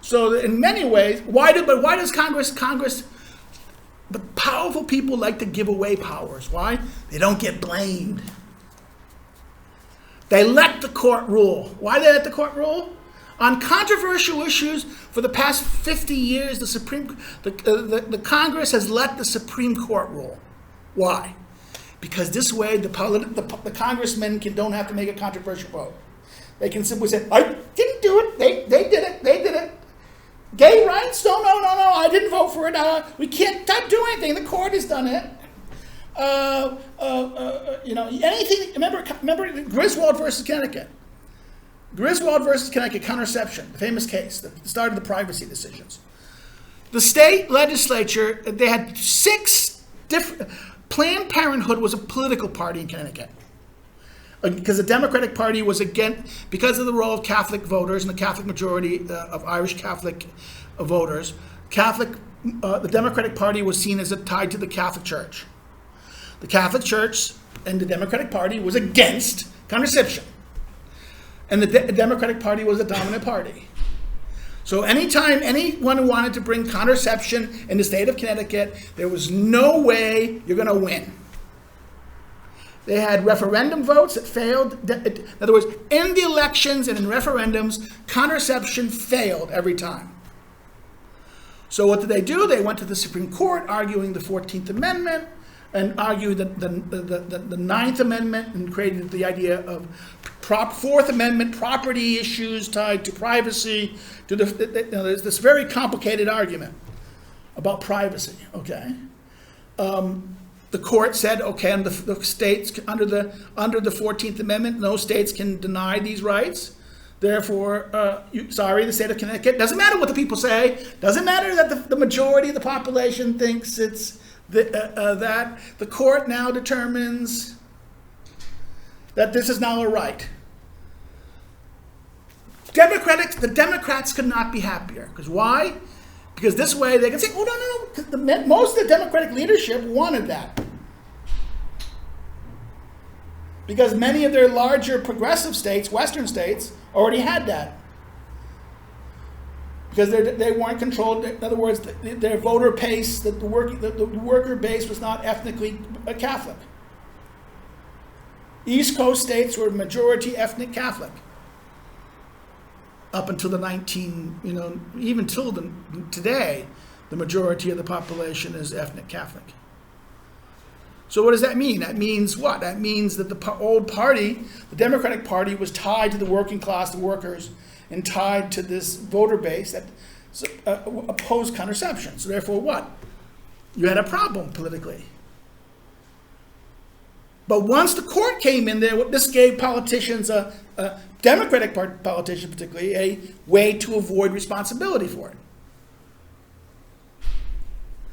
So in many ways, why does Congress, the powerful people like to give away powers. Why? They don't get blamed. They let the court rule. Why do they let the court rule? On controversial issues for the past 50 years, the Congress has let the Supreme Court rule. Why? Because this way the congressmen don't have to make a controversial vote. They can simply say, I didn't do it. They did it. Gay rights? No, I didn't vote for it. We can't do anything. The court has done it. Anything. Remember Griswold versus Connecticut. Griswold versus Connecticut, contraception, the famous case that started the privacy decisions. The state legislature, they had 6 different. Planned Parenthood was a political party in Connecticut. Because the Democratic Party was against, because of the role of Catholic voters and the Catholic majority of Irish Catholic voters, the Democratic Party was seen as tied to the Catholic Church. The Catholic Church and the Democratic Party was against contraception. And the Democratic Party was the dominant party. So anytime anyone wanted to bring contraception in the state of Connecticut, there was no way you're going to win. They had referendum votes that failed. In other words, in the elections and in referendums, contraception failed every time. So what did they do? They went to the Supreme Court arguing the 14th Amendment and argued the 9th Amendment and created the idea of 4th Amendment property issues tied to privacy. There's this very complicated argument about privacy, okay? The court said, okay, and the states under the 14th Amendment, no states can deny these rights. Therefore, the state of Connecticut. Doesn't matter what the people say. Doesn't matter that the majority of the population thinks it's that. The court now determines that this is now a right. The Democrats could not be happier. Because why? Because this way they can say, oh, no. Because most of the Democratic leadership wanted that. Because many of their larger progressive states, Western states, already had that. Because they weren't controlled. In other words, their voter base, the worker base was not ethnically Catholic. East Coast states were majority ethnic Catholic. Up until even till today, the majority of the population is ethnic Catholic. So what does that mean? That means what? That means that the old party, the Democratic Party, was tied to the working class, the workers, and tied to this voter base that opposed contraception. So therefore what? You had a problem politically. But once the court came in there, this gave politicians, Democratic politicians particularly, a way to avoid responsibility for it.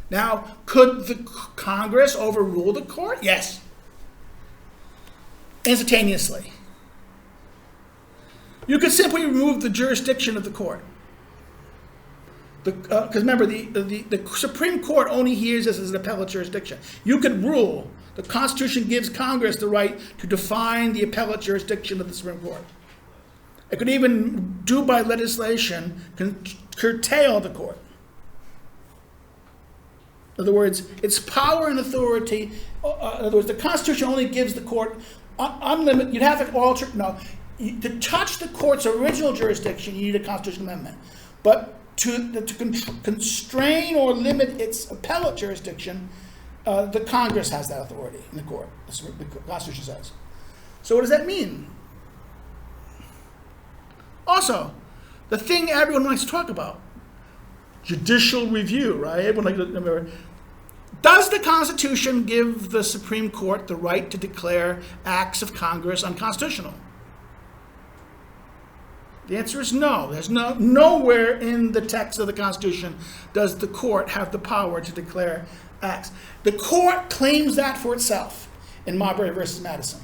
Now, could the Congress overrule the court? Yes. Instantaneously. You could simply remove the jurisdiction of the court. Because remember, the Supreme Court only hears this as an appellate jurisdiction. You could rule. The Constitution gives Congress the right to define the appellate jurisdiction of the Supreme Court. It could even do by legislation curtail the court. In other words, its power and authority, in other words, the Constitution only gives the court unlimited, you'd have to alter, no, to touch the court's original jurisdiction, you need a constitutional amendment. But to constrain or limit its appellate jurisdiction, the Congress has that authority in the court, the Constitution says. So what does that mean? Also, the thing everyone likes to talk about, judicial review, right? Everyone likes to remember. Does the Constitution give the Supreme Court the right to declare acts of Congress unconstitutional? The answer is no. There's nowhere in the text of the Constitution does the court have the power to declare acts. The court claims that for itself in Marbury versus Madison.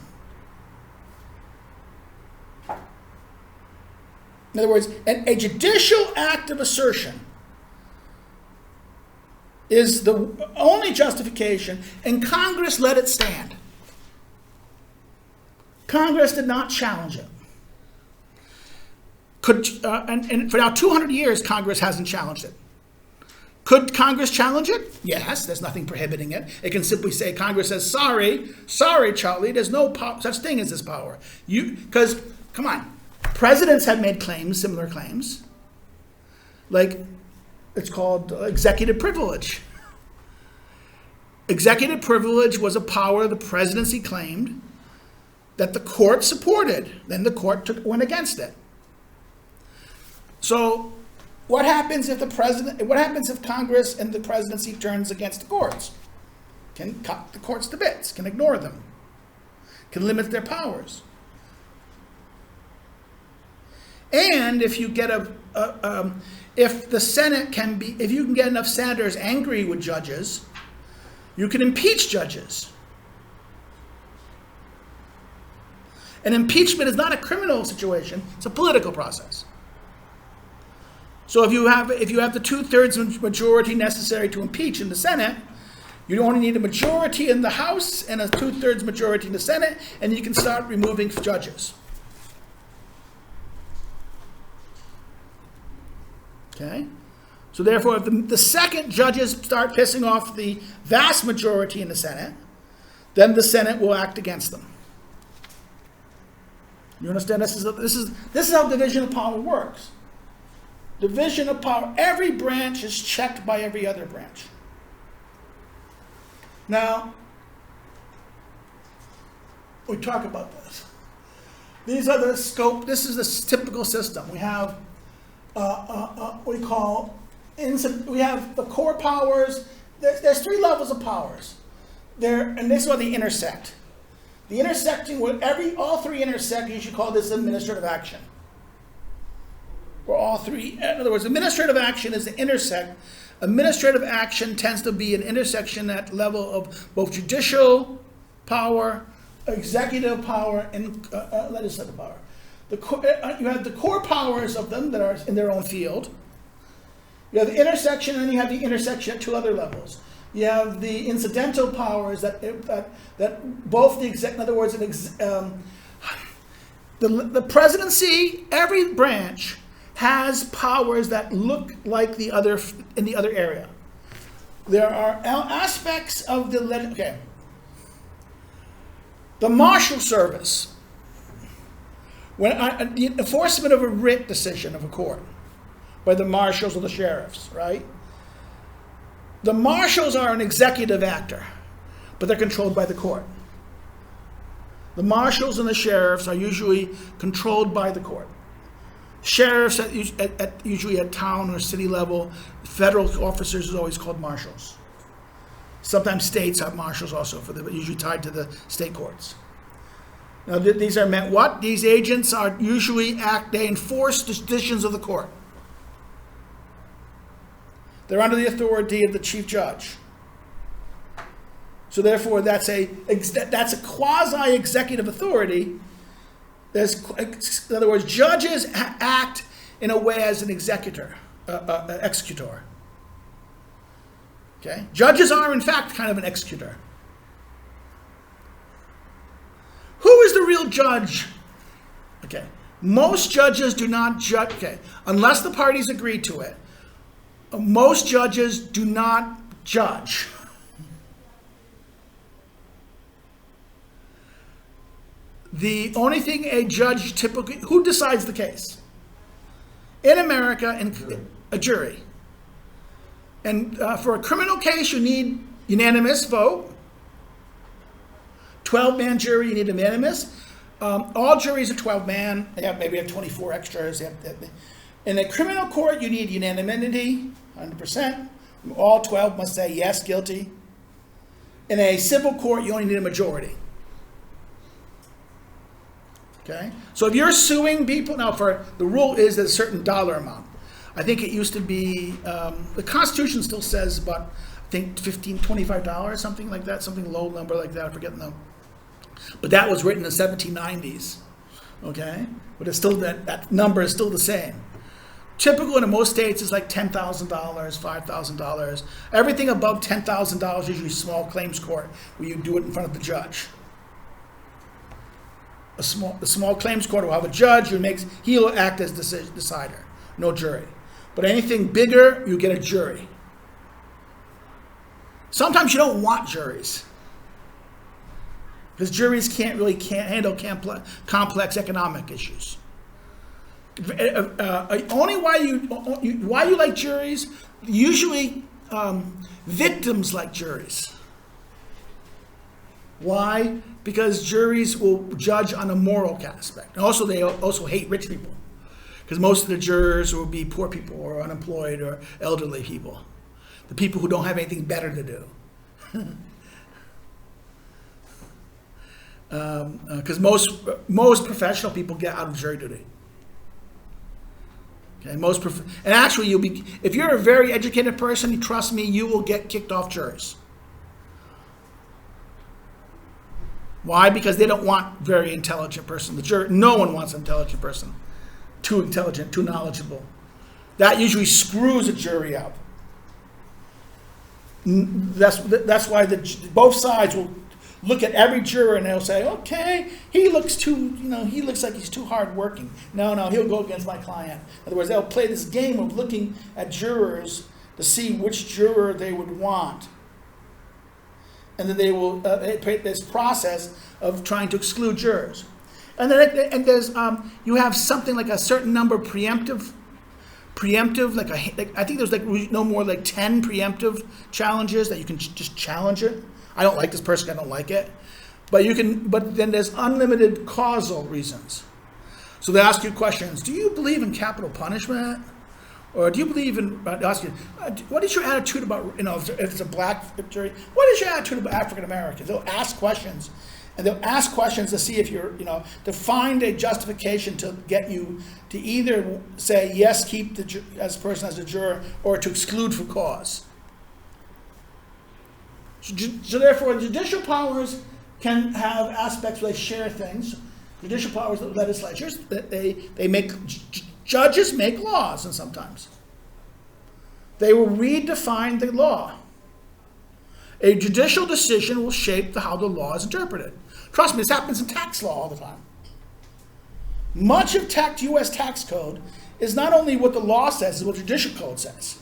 In other words, a judicial act of assertion is the only justification, and Congress let it stand. Congress did not challenge it. And for now 200 years, Congress hasn't challenged it. Could Congress challenge it? Yes, there's nothing prohibiting it. It can simply say, Congress says, sorry, Charlie, there's no such thing as this power. Because, come on, presidents have made claims, similar claims. Like, it's called executive privilege. Executive privilege was a power the presidency claimed that the court supported. Then the court went against it. So what happens if Congress and the presidency turns against the courts? Can cut the courts to bits, can ignore them, can limit their powers. And if you get if the Senate if you can get enough senators angry with judges, you can impeach judges. An impeachment is not a criminal situation, it's a political process. So if you have the 2/3 majority necessary to impeach in the Senate, you only need a majority in the House and a 2/3 majority in the Senate, and you can start removing judges. Okay? So therefore, if the second judges start pissing off the vast majority in the Senate, then the Senate will act against them. You understand? This is how division of power works. Division of power. Every branch is checked by every other branch. Now, we talk about this. These are the scope. This is the typical system. We have we have the core powers. There's 3 levels of powers. And this is where they intersect. The intersecting where all 3 intersect, you should call this administrative action. Where all 3, in other words, administrative action is the intersect. Administrative action tends to be an intersection at level of both judicial power, executive power, and legislative power. You have the core powers of them that are in their own field. You have the intersection, and you have the intersection at two other levels. You have the incidental powers that both the exec. In other words, the presidency, every branch has powers that look like the other in the other area. There are aspects of the the marshal service. When the enforcement of a writ decision of a court by the marshals or the sheriffs, right? The marshals are an executive actor, but they're controlled by the court. The marshals and the sheriffs are usually controlled by the court. Sheriffs usually at town or city level, federal officers is always called marshals. Sometimes states have marshals also, usually tied to the state courts. Now these are meant what? These agents are usually they enforce the decisions of the court. They're under the authority of the chief judge. So therefore, that's a quasi-executive authority. In other words, judges act in a way as an executor. Okay, judges are in fact kind of an executor. Who is the real judge? Okay, most judges do not judge. Okay, unless the parties agree to it. Most judges do not judge. The only thing a judge typically, who decides the case? In America, a jury. And for a criminal case, you need unanimous vote. 12-man jury, you need unanimous. All juries are 12-man. They have 24 extras. In a criminal court, you need unanimity, 100%. All 12 must say yes, guilty. In a civil court, you only need a majority. Okay? So if you're suing people, now the rule is a certain dollar amount. I think it used to be, the Constitution still says about, I think $15, $25, something like that, something low number like that, I forget the number. But that was written in the 1790s. Okay? But it's still, that number is still the same. Typical in most states is like $10,000, $5,000. Everything above $10,000 is usually small claims court, where you do it in front of the judge. The small claims court will have a judge he'll act as decider, no jury. But anything bigger, you get a jury. Sometimes you don't want juries, because juries can't handle complex economic issues. Only why you like juries, usually victims like juries. Why? Because juries will judge on a moral aspect. And also, they also hate rich people, because most of the jurors will be poor people or unemployed or elderly people, the people who don't have anything better to do. Because most professional people get out of jury duty. Okay, and actually, if you're a very educated person, trust me, you will get kicked off juries. Why? Because they don't want very intelligent person. No one wants an intelligent person. Too intelligent, too knowledgeable. That usually screws a jury up. That's why both sides will look at every juror and they'll say, okay, he looks like he's too hardworking. No, he'll go against my client. In other words, they'll play this game of looking at jurors to see which juror they would want. And then they will play this process of trying to exclude jurors. And then there's you have something like a certain number of preemptive. I think there's no more like 10 preemptive challenges that you can just challenge it. I don't like this person, I don't like it. But then there's unlimited causal reasons. So they ask you questions. Do you believe in capital punishment? Or do you believe in, ask you, what is your attitude about, if it's a black jury, what is your attitude about African Americans? They'll ask questions. And they'll ask questions to see if you're, to find a justification to get you to either say, yes, keep the person as a juror, or to exclude for cause. So therefore, judicial powers can have aspects where they share things. Judicial powers of legislatures, they make, judges make laws, and sometimes they will redefine the law. A judicial decision will shape how the law is interpreted. Trust me, this happens in tax law all the time. Much of U.S. tax code is not only what the law says, it's what the judicial code says.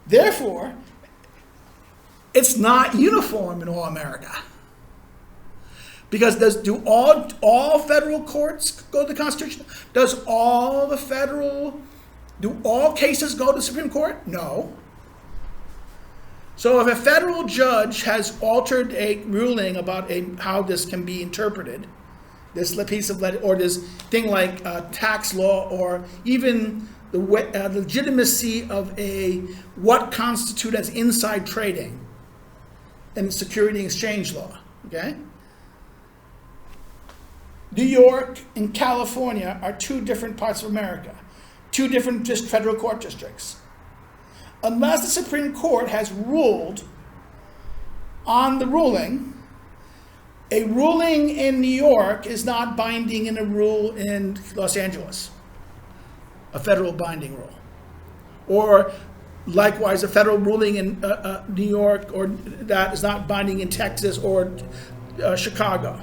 Therefore, it's not uniform in all America. Because do all federal courts go to the Constitution? Do all cases go to the Supreme Court? No. So if a federal judge has altered a ruling about how this can be interpreted, this piece of or this thing like tax law, or even the legitimacy of what constitutes as inside trading and security exchange law, okay? New York and California are two different parts of America, two different federal court districts. Unless the Supreme Court has ruled on the ruling, a ruling in New York is not binding in a rule in Los Angeles, a federal binding rule. Or likewise, a federal ruling in New York or that is not binding in Texas or Chicago.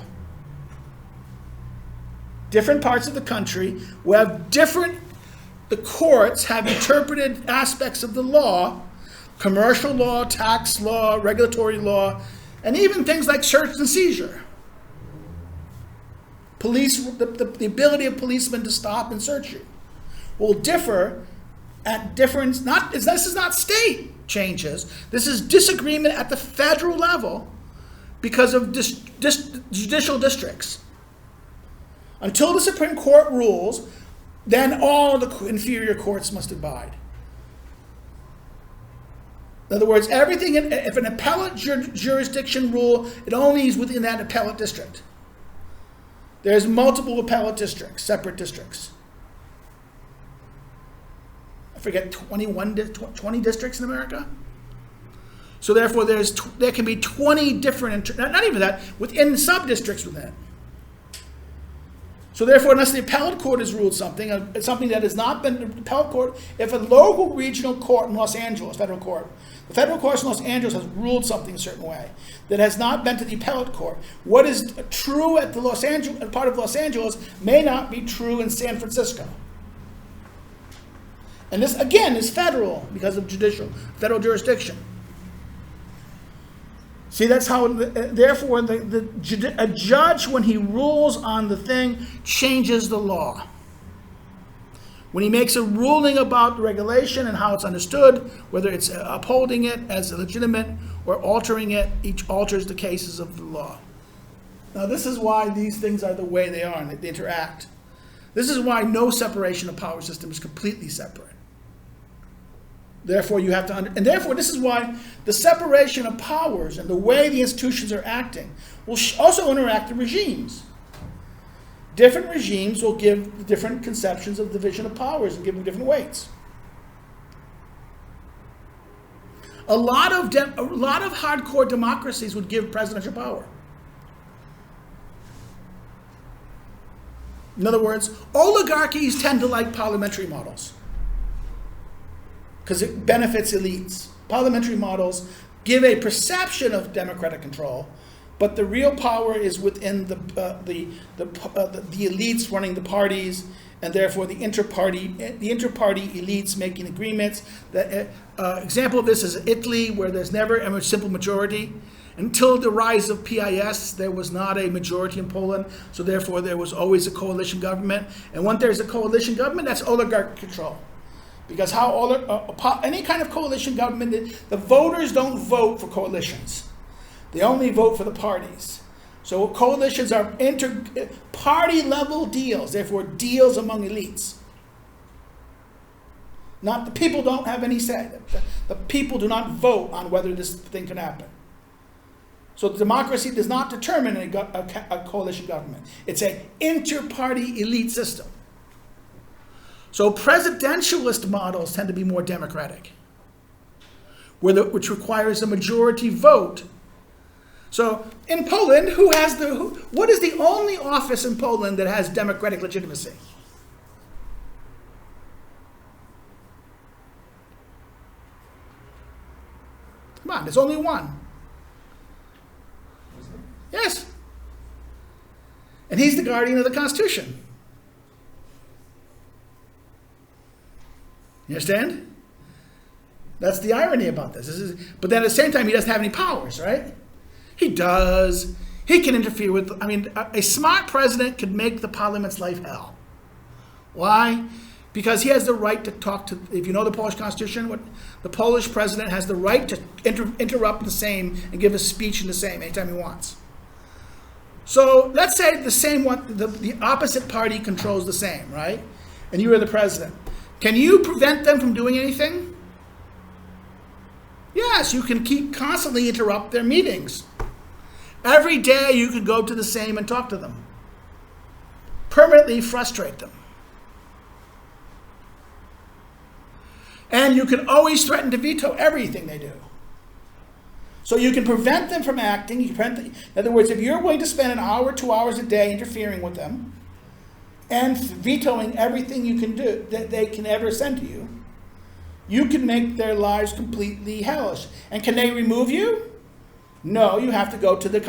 Different parts of the country will have the courts have interpreted aspects of the law, commercial law, tax law, regulatory law, and even things like search and seizure. The ability of policemen to stop and search you will differ at different, this is not state changes, this is disagreement at the federal level because of judicial districts. Until the Supreme Court rules, then all the inferior courts must abide. In other words, everything, if an appellate jurisdiction rule, it only is within that appellate district. There's multiple appellate districts, separate districts. I forget, 20 districts in America? So therefore, there can be 20 different, not even that, within sub-districts within it. So therefore, unless the appellate court has ruled something that has not been the appellate court, if a local regional court in Los Angeles, the federal court in Los Angeles has ruled something a certain way that has not been to the appellate court, what is true at the part of Los Angeles may not be true in San Francisco. And this, again, is federal because of federal jurisdiction. See, that's how, therefore, a judge, when he rules on the thing, changes the law. When he makes a ruling about the regulation and how it's understood, whether it's upholding it as legitimate or altering it, each alters the cases of the law. Now, this is why these things are the way they are and they interact. This is why no separation of power system is completely separate. Therefore, you have to and therefore, this is why the separation of powers and the way the institutions are acting will also interact with regimes. Different regimes will give different conceptions of division of powers and give them different weights. A lot of hardcore democracies would give presidential power. In other words, oligarchies tend to like parliamentary models, because it benefits elites. Parliamentary models give a perception of democratic control, but the real power is within the elites running the parties, and therefore the interparty elites making agreements. The example of this is Italy, where there's never a simple majority. Until the rise of PIS, there was not a majority in Poland, so therefore there was always a coalition government. And when there's a coalition government, that's oligarch control. Because any kind of coalition government, the voters don't vote for coalitions. They only vote for the parties. So coalitions are party level deals, therefore deals among elites. Not the people don't have any say. The people do not vote on whether this thing can happen. So democracy does not determine a coalition government. It's an inter-party elite system. So presidentialist models tend to be more democratic, which requires a majority vote. So So in Poland, what is the only office in Poland that has democratic legitimacy? Come on, there's only one. Yes. And he's the guardian of the Constitution. You understand? That's the irony about this. But then at the same time, he doesn't have any powers, right? He does. He can interfere with, a smart president could make the parliament's life hell. Why? Because he has the right to talk to, if you know the Polish Constitution, the Polish president has the right to interrupt the Sejm and give a speech in the Sejm anytime he wants. So let's say the same one, the opposite party controls the Sejm, right? And you are the president. Can you prevent them from doing anything? Yes, you can constantly interrupt their meetings. Every day you could go to the Sejm and talk to them. Permanently frustrate them. And you can always threaten to veto everything they do. So you can prevent them from acting. In other words, if you're willing to spend an hour, 2 hours a day interfering with them and vetoing everything you can do that they can ever send to you, you can make their lives completely hellish. And can they remove you? No, you have to go to the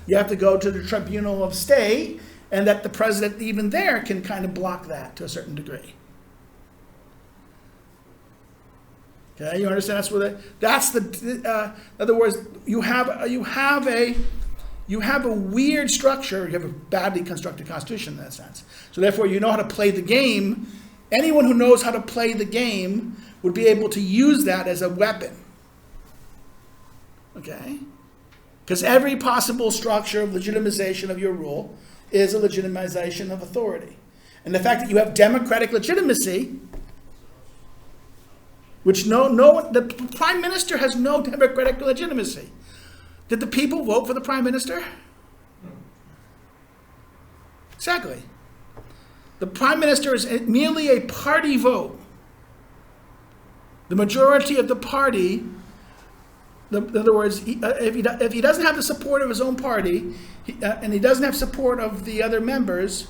you have to go to the Tribunal of State, and that the president even there can kind of block that to a certain degree. Okay, you understand? In other words, you have a weird structure. You have a badly constructed constitution in that sense. So therefore, you know how to play the game. Anyone who knows how to play the game would be able to use that as a weapon. Okay? Because every possible structure of legitimization of your rule is a legitimization of authority. And the fact that you have democratic legitimacy, which the prime minister has no democratic legitimacy. Did the people vote for the prime minister? No. Exactly. The prime minister is merely a party vote. The majority of the party, in other words, if he doesn't have the support of his own party, and he doesn't have support of the other members,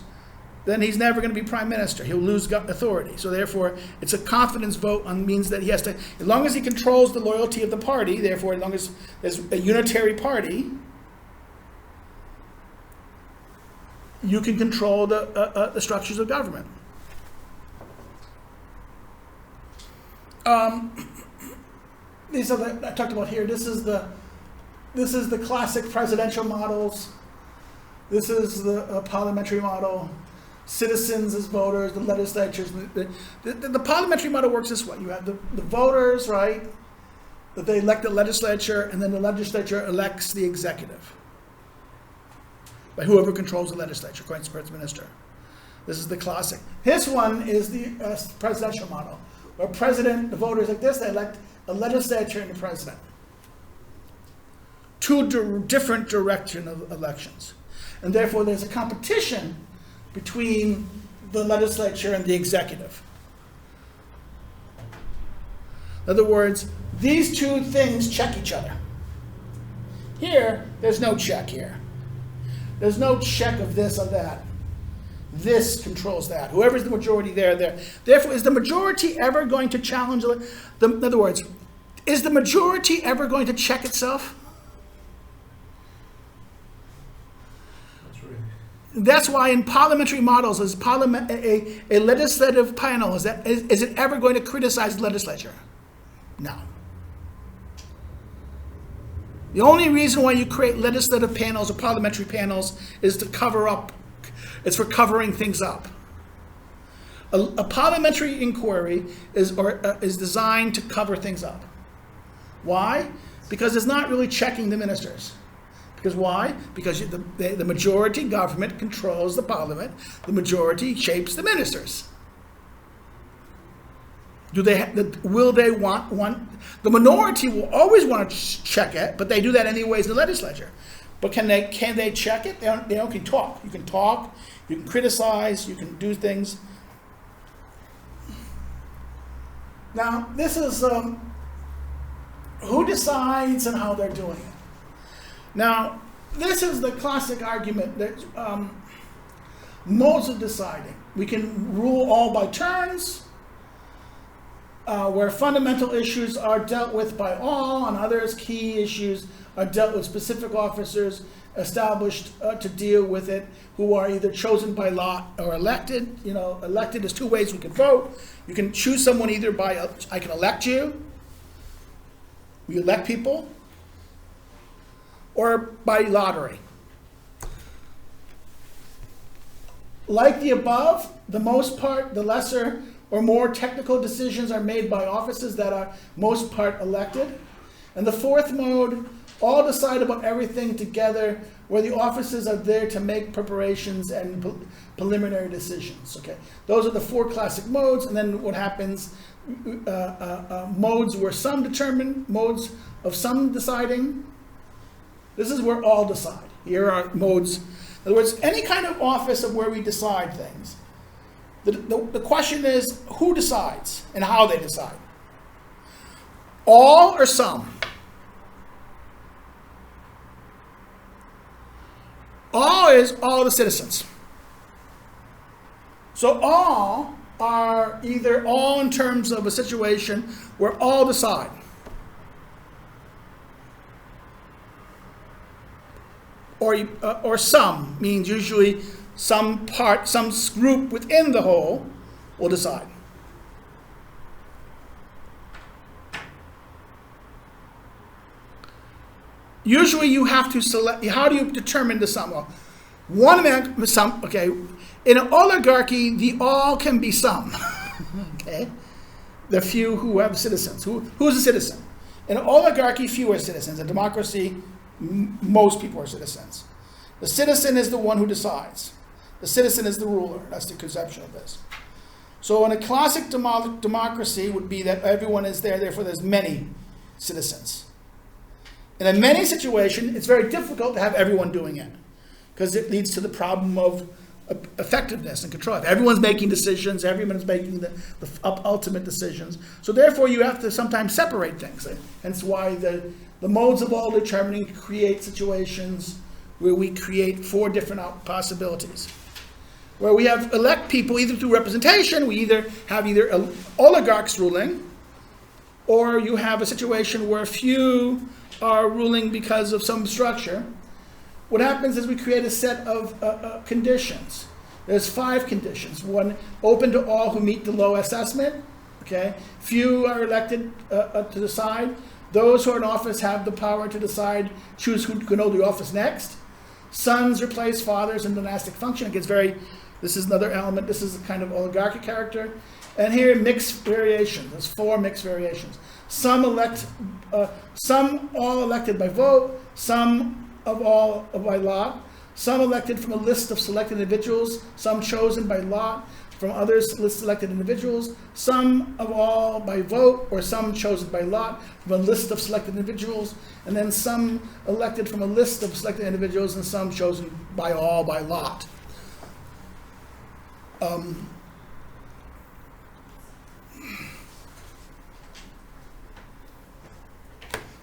then he's never going to be prime minister. He'll lose authority. So therefore, it's a confidence vote means that he has to, as long as he controls the loyalty of the party, therefore, as long as there's a unitary party, you can control the structures of government. These are I talked about here. This is the classic presidential models. This is the parliamentary model. Citizens as voters, the legislatures. The parliamentary model works this way. You have the voters, right? That they elect the legislature, and then the legislature elects the executive by whoever controls the legislature, according to the first minister. This is the classic. This one is the presidential model, where the voters like this, they elect a legislature and a president. Two different direction of elections. And therefore, there's a competition between the legislature and the executive. In other words, these two things check each other. Here, there's no check here. There's no check of this or that. This controls that. Whoever's the majority there. Therefore, is the majority ever going to challenge? In other words, is the majority ever going to check itself? That's why in parliamentary models, is a legislative panel, is it ever going to criticize the legislature? No. The only reason why you create legislative panels or parliamentary panels is to cover up. It's for covering things up. A parliamentary inquiry is designed to cover things up. Why? Because it's not really checking the ministers. Because why? Because the majority government controls the parliament. The majority shapes the ministers. Will they want one? The minority will always want to check it, but they do that anyways in the legislature. But can they check it? They can talk. You can talk. You can criticize. You can do things. Now, this is who decides and how they're doing it. Now, this is the classic argument that modes of deciding. We can rule all by turns, where fundamental issues are dealt with by all, and others, key issues, are dealt with specific officers established to deal with it, who are either chosen by lot or elected. Elected, there's two ways we can vote. You can choose someone either by, I can elect you, we elect people, or by lottery. Like the above, the most part, the lesser or more technical decisions are made by offices that are most part elected. And the fourth mode, all decide about everything together, where the offices are there to make preparations and preliminary decisions. Okay, those are the four classic modes. And then what happens, modes where some determine, modes of some deciding. This is where all decide. Here are modes. In other words, any kind of office of where we decide things. The question is, who decides and how they decide? All or some? All is all the citizens. So all are either all in terms of a situation where all decide. Or some means usually some part, some group within the whole will decide. Usually you have to select, how do you determine the sum? Well, one man, some, okay, in an oligarchy, the all can be some, okay? The few who have citizens. Who's a citizen? In an oligarchy, few are citizens. In democracy, most people are citizens. The citizen is the one who decides. The citizen is the ruler. That's the conception of this. So in a classic democracy would be that everyone is there, therefore there's many citizens. In a many situation, it's very difficult to have everyone doing it, because it leads to the problem of effectiveness and control. If everyone's making decisions, everyone's making the ultimate decisions. So therefore you have to sometimes separate things. Hence why the modes of all determining create situations where we create four different possibilities. Where we have elect people either through representation, we either have oligarchs ruling, or you have a situation where few are ruling because of some structure. What happens is we create a set of conditions. There's 5 conditions. One, open to all who meet the low assessment. Okay, few are elected to decide. Those who are in office have the power to decide, choose who can hold the office next. Sons replace fathers in dynastic function. It gets this is another element. This is a kind of oligarchic character. And here, mixed variations. There's 4 mixed variations. Some all elected by vote, some of all by lot, some elected from a list of selected individuals, some chosen by lot from others list selected individuals, some of all by vote, or some chosen by lot from a list of selected individuals, and then some elected from a list of selected individuals, and some chosen by all by lot.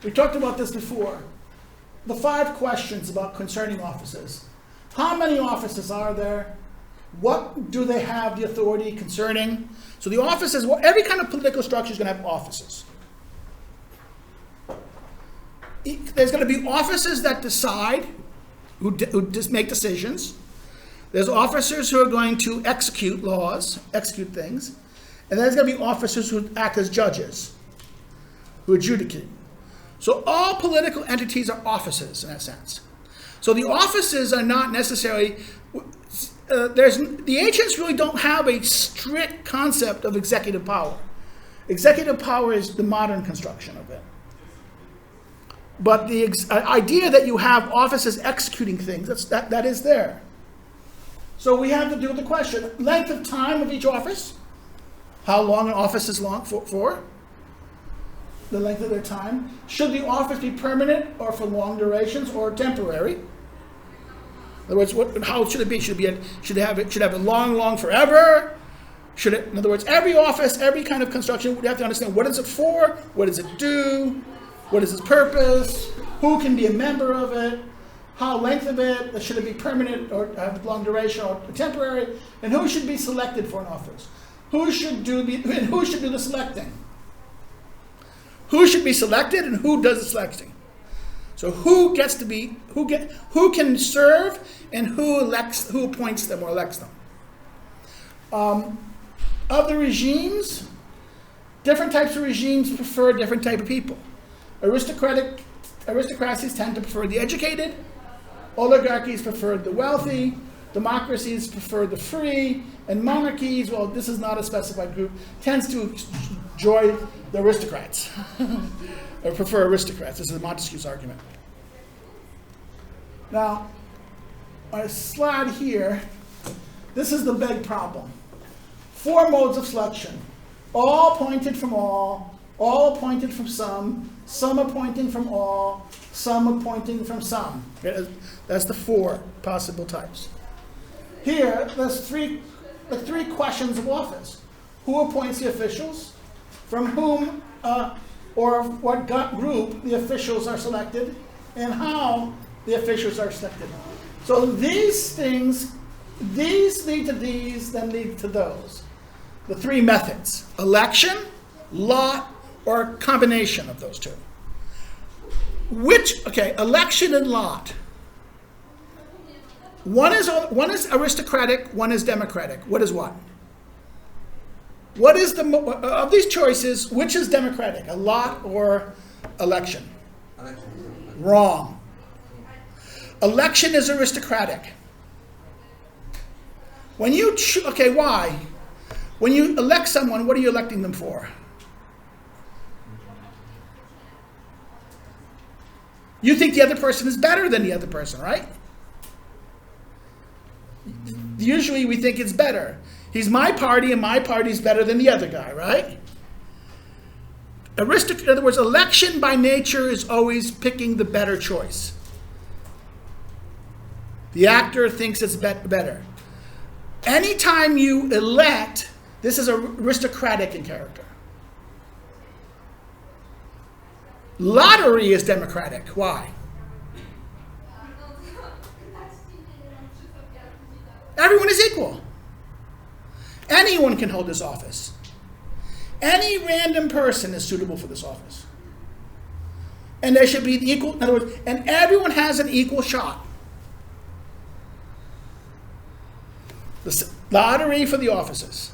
We talked about this before. The 5 questions about concerning offices. How many offices are there? What do they have the authority concerning? So the offices, well, every kind of political structure is going to have offices. There's going to be offices that decide, who just make decisions. There's officers who are going to execute laws, execute things. And then there's going to be officers who act as judges, who adjudicate. So all political entities are offices in that sense. So the offices are not necessarily, the ancients really don't have a strict concept of executive power. Executive power is the modern construction of it. But the idea that you have offices executing things, that is there. So we have to deal with the question, length of time of each office, how long an office is long for. The length of their time. Should the office be permanent or for long durations or temporary? In other words, how should it be? Should it have a long forever? In other words, every office, every kind of construction, we have to understand what is it for, what does it do, what is its purpose, who can be a member of it, how length of it, should it be permanent or have long duration or temporary, and who should be selected for an office. Who should do the selecting? Who should be selected and who does the selecting? So who can serve and who appoints them or elects them? Of the regimes, different types of regimes prefer different type of people. Aristocracies tend to prefer the educated. Oligarchies prefer the wealthy. Democracies prefer the free. And monarchies, well, this is not a specified group, tends to enjoy the aristocrats. Or prefer aristocrats. This is Montesquieu's argument. Now, on a slide here, this is the big problem. 4 modes of selection. All appointed from all appointed from some appointing from all, some appointing from some. That's the 4 possible types. Here, there's three questions of office. Who appoints the officials? From whom or what group the officials are selected? And how the officials are selected. So these things, these lead to these, then lead to those. The 3 methods: election, lot, or combination of those 2. Election and lot. One is aristocratic, one is democratic. What is what? What is of these choices, which is democratic, a lot or election? Wrong. Election is aristocratic. When you why? When you elect someone, what are you electing them for? You think the other person is better than the other person, right? Usually we think it's better. He's my party and my party is better than the other guy, right? In other words, election by nature is always picking the better choice. The actor thinks it's better. Anytime you elect, this is aristocratic in character. Lottery is democratic. Why? Everyone is equal. Anyone can hold this office. Any random person is suitable for this office. And there should be equal, in other words, and everyone has an equal shot. The lottery for the offices.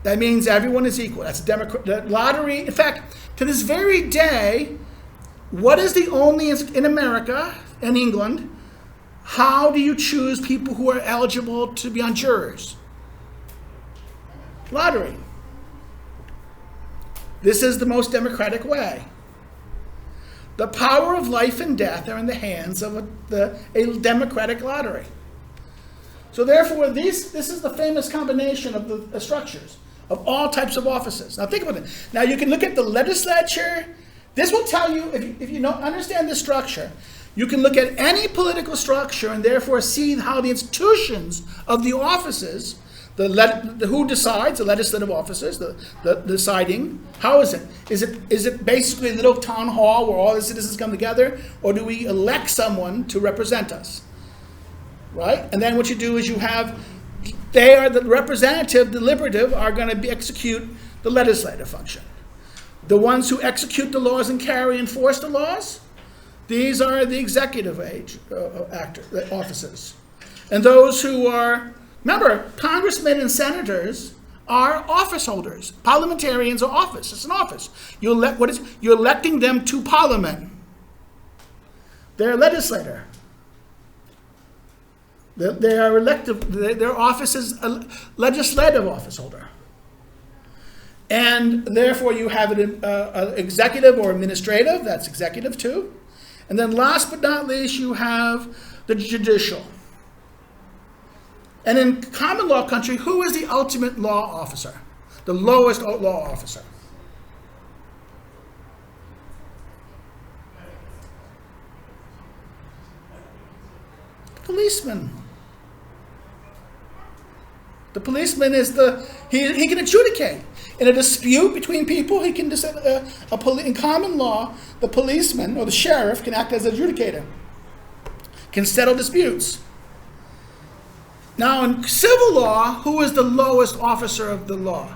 That means everyone is equal. That's the lottery. In fact, to this very day, what is the only in America and England? How do you choose people who are eligible to be on jurors? Lottery. This is the most democratic way. The power of life and death are in the hands of a democratic lottery. So therefore, this is the famous combination of the structures of all types of offices. Now think about it. Now you can look at the legislature. This will tell you, if you don't understand this structure, you can look at any political structure and therefore see how the institutions of the offices, who decides, the legislative offices, the deciding, how is it? Is it basically a little town hall where all the citizens come together, or do we elect someone to represent us? Right? And then what you do is they are the representative, deliberative, are going to execute the legislative function. The ones who execute the laws and enforce the laws, these are the executive offices. And those who are, remember, congressmen and senators are office holders. Parliamentarians are office. It's an office. You're electing them to parliament. They're a legislator. They are elective. Their office is a legislative office holder. And therefore you have an executive or administrative, that's executive too. And then last but not least, you have the judicial. And in common law country, who is the ultimate law officer? The lowest law officer? The policeman. The policeman is he can adjudicate. In a dispute between people, he can in common law, the policeman or the sheriff can act as adjudicator, can settle disputes. Now, in civil law, who is the lowest officer of the law?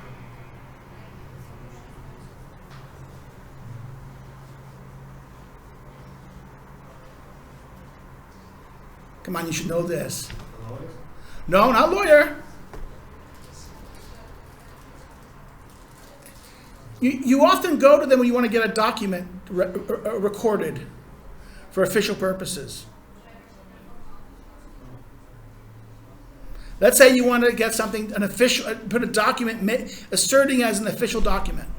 Come on, you should know this. No, not lawyer. You often go to them when you want to get a document recorded for official purposes. Let's say you want to get something, an official, put a document asserting as an official document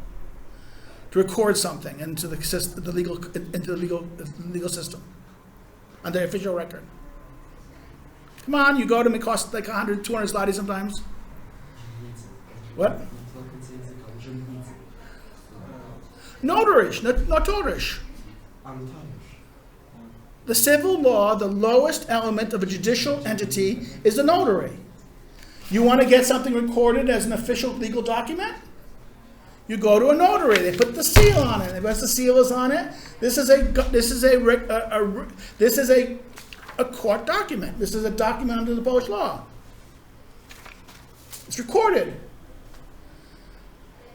to record something into the legal system under official record. Come on, you go to them, it costs like 100, 200 zloty sometimes. What? Notarish, notorish. The civil law, the lowest element of a judicial entity is the notary. You want to get something recorded as an official legal document? You go to a notary. They put the seal on it. Once the seal is on it, this is a court document. This is a document under the Polish law. It's recorded.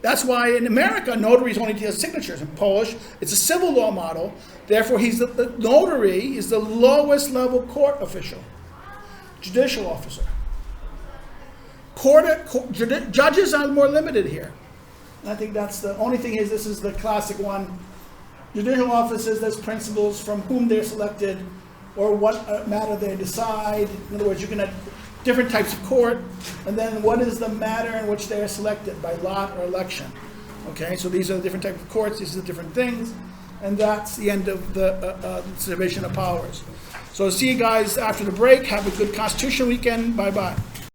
That's why in America, notaries only deal signatures. In Polish, it's a civil law model. Therefore, the notary is the lowest level court official, judicial officer. Judges are more limited here. And I think that's the only thing is this is the classic one. Judicial officers, there's principles from whom they're selected or what matter they decide. In other words, you can have different types of court, and then what is the matter in which they are selected, by lot or election. Okay, so these are the different types of courts, these are the different things, and that's the end of the separation of powers. So see you guys after the break. Have a good Constitution weekend. Bye-bye.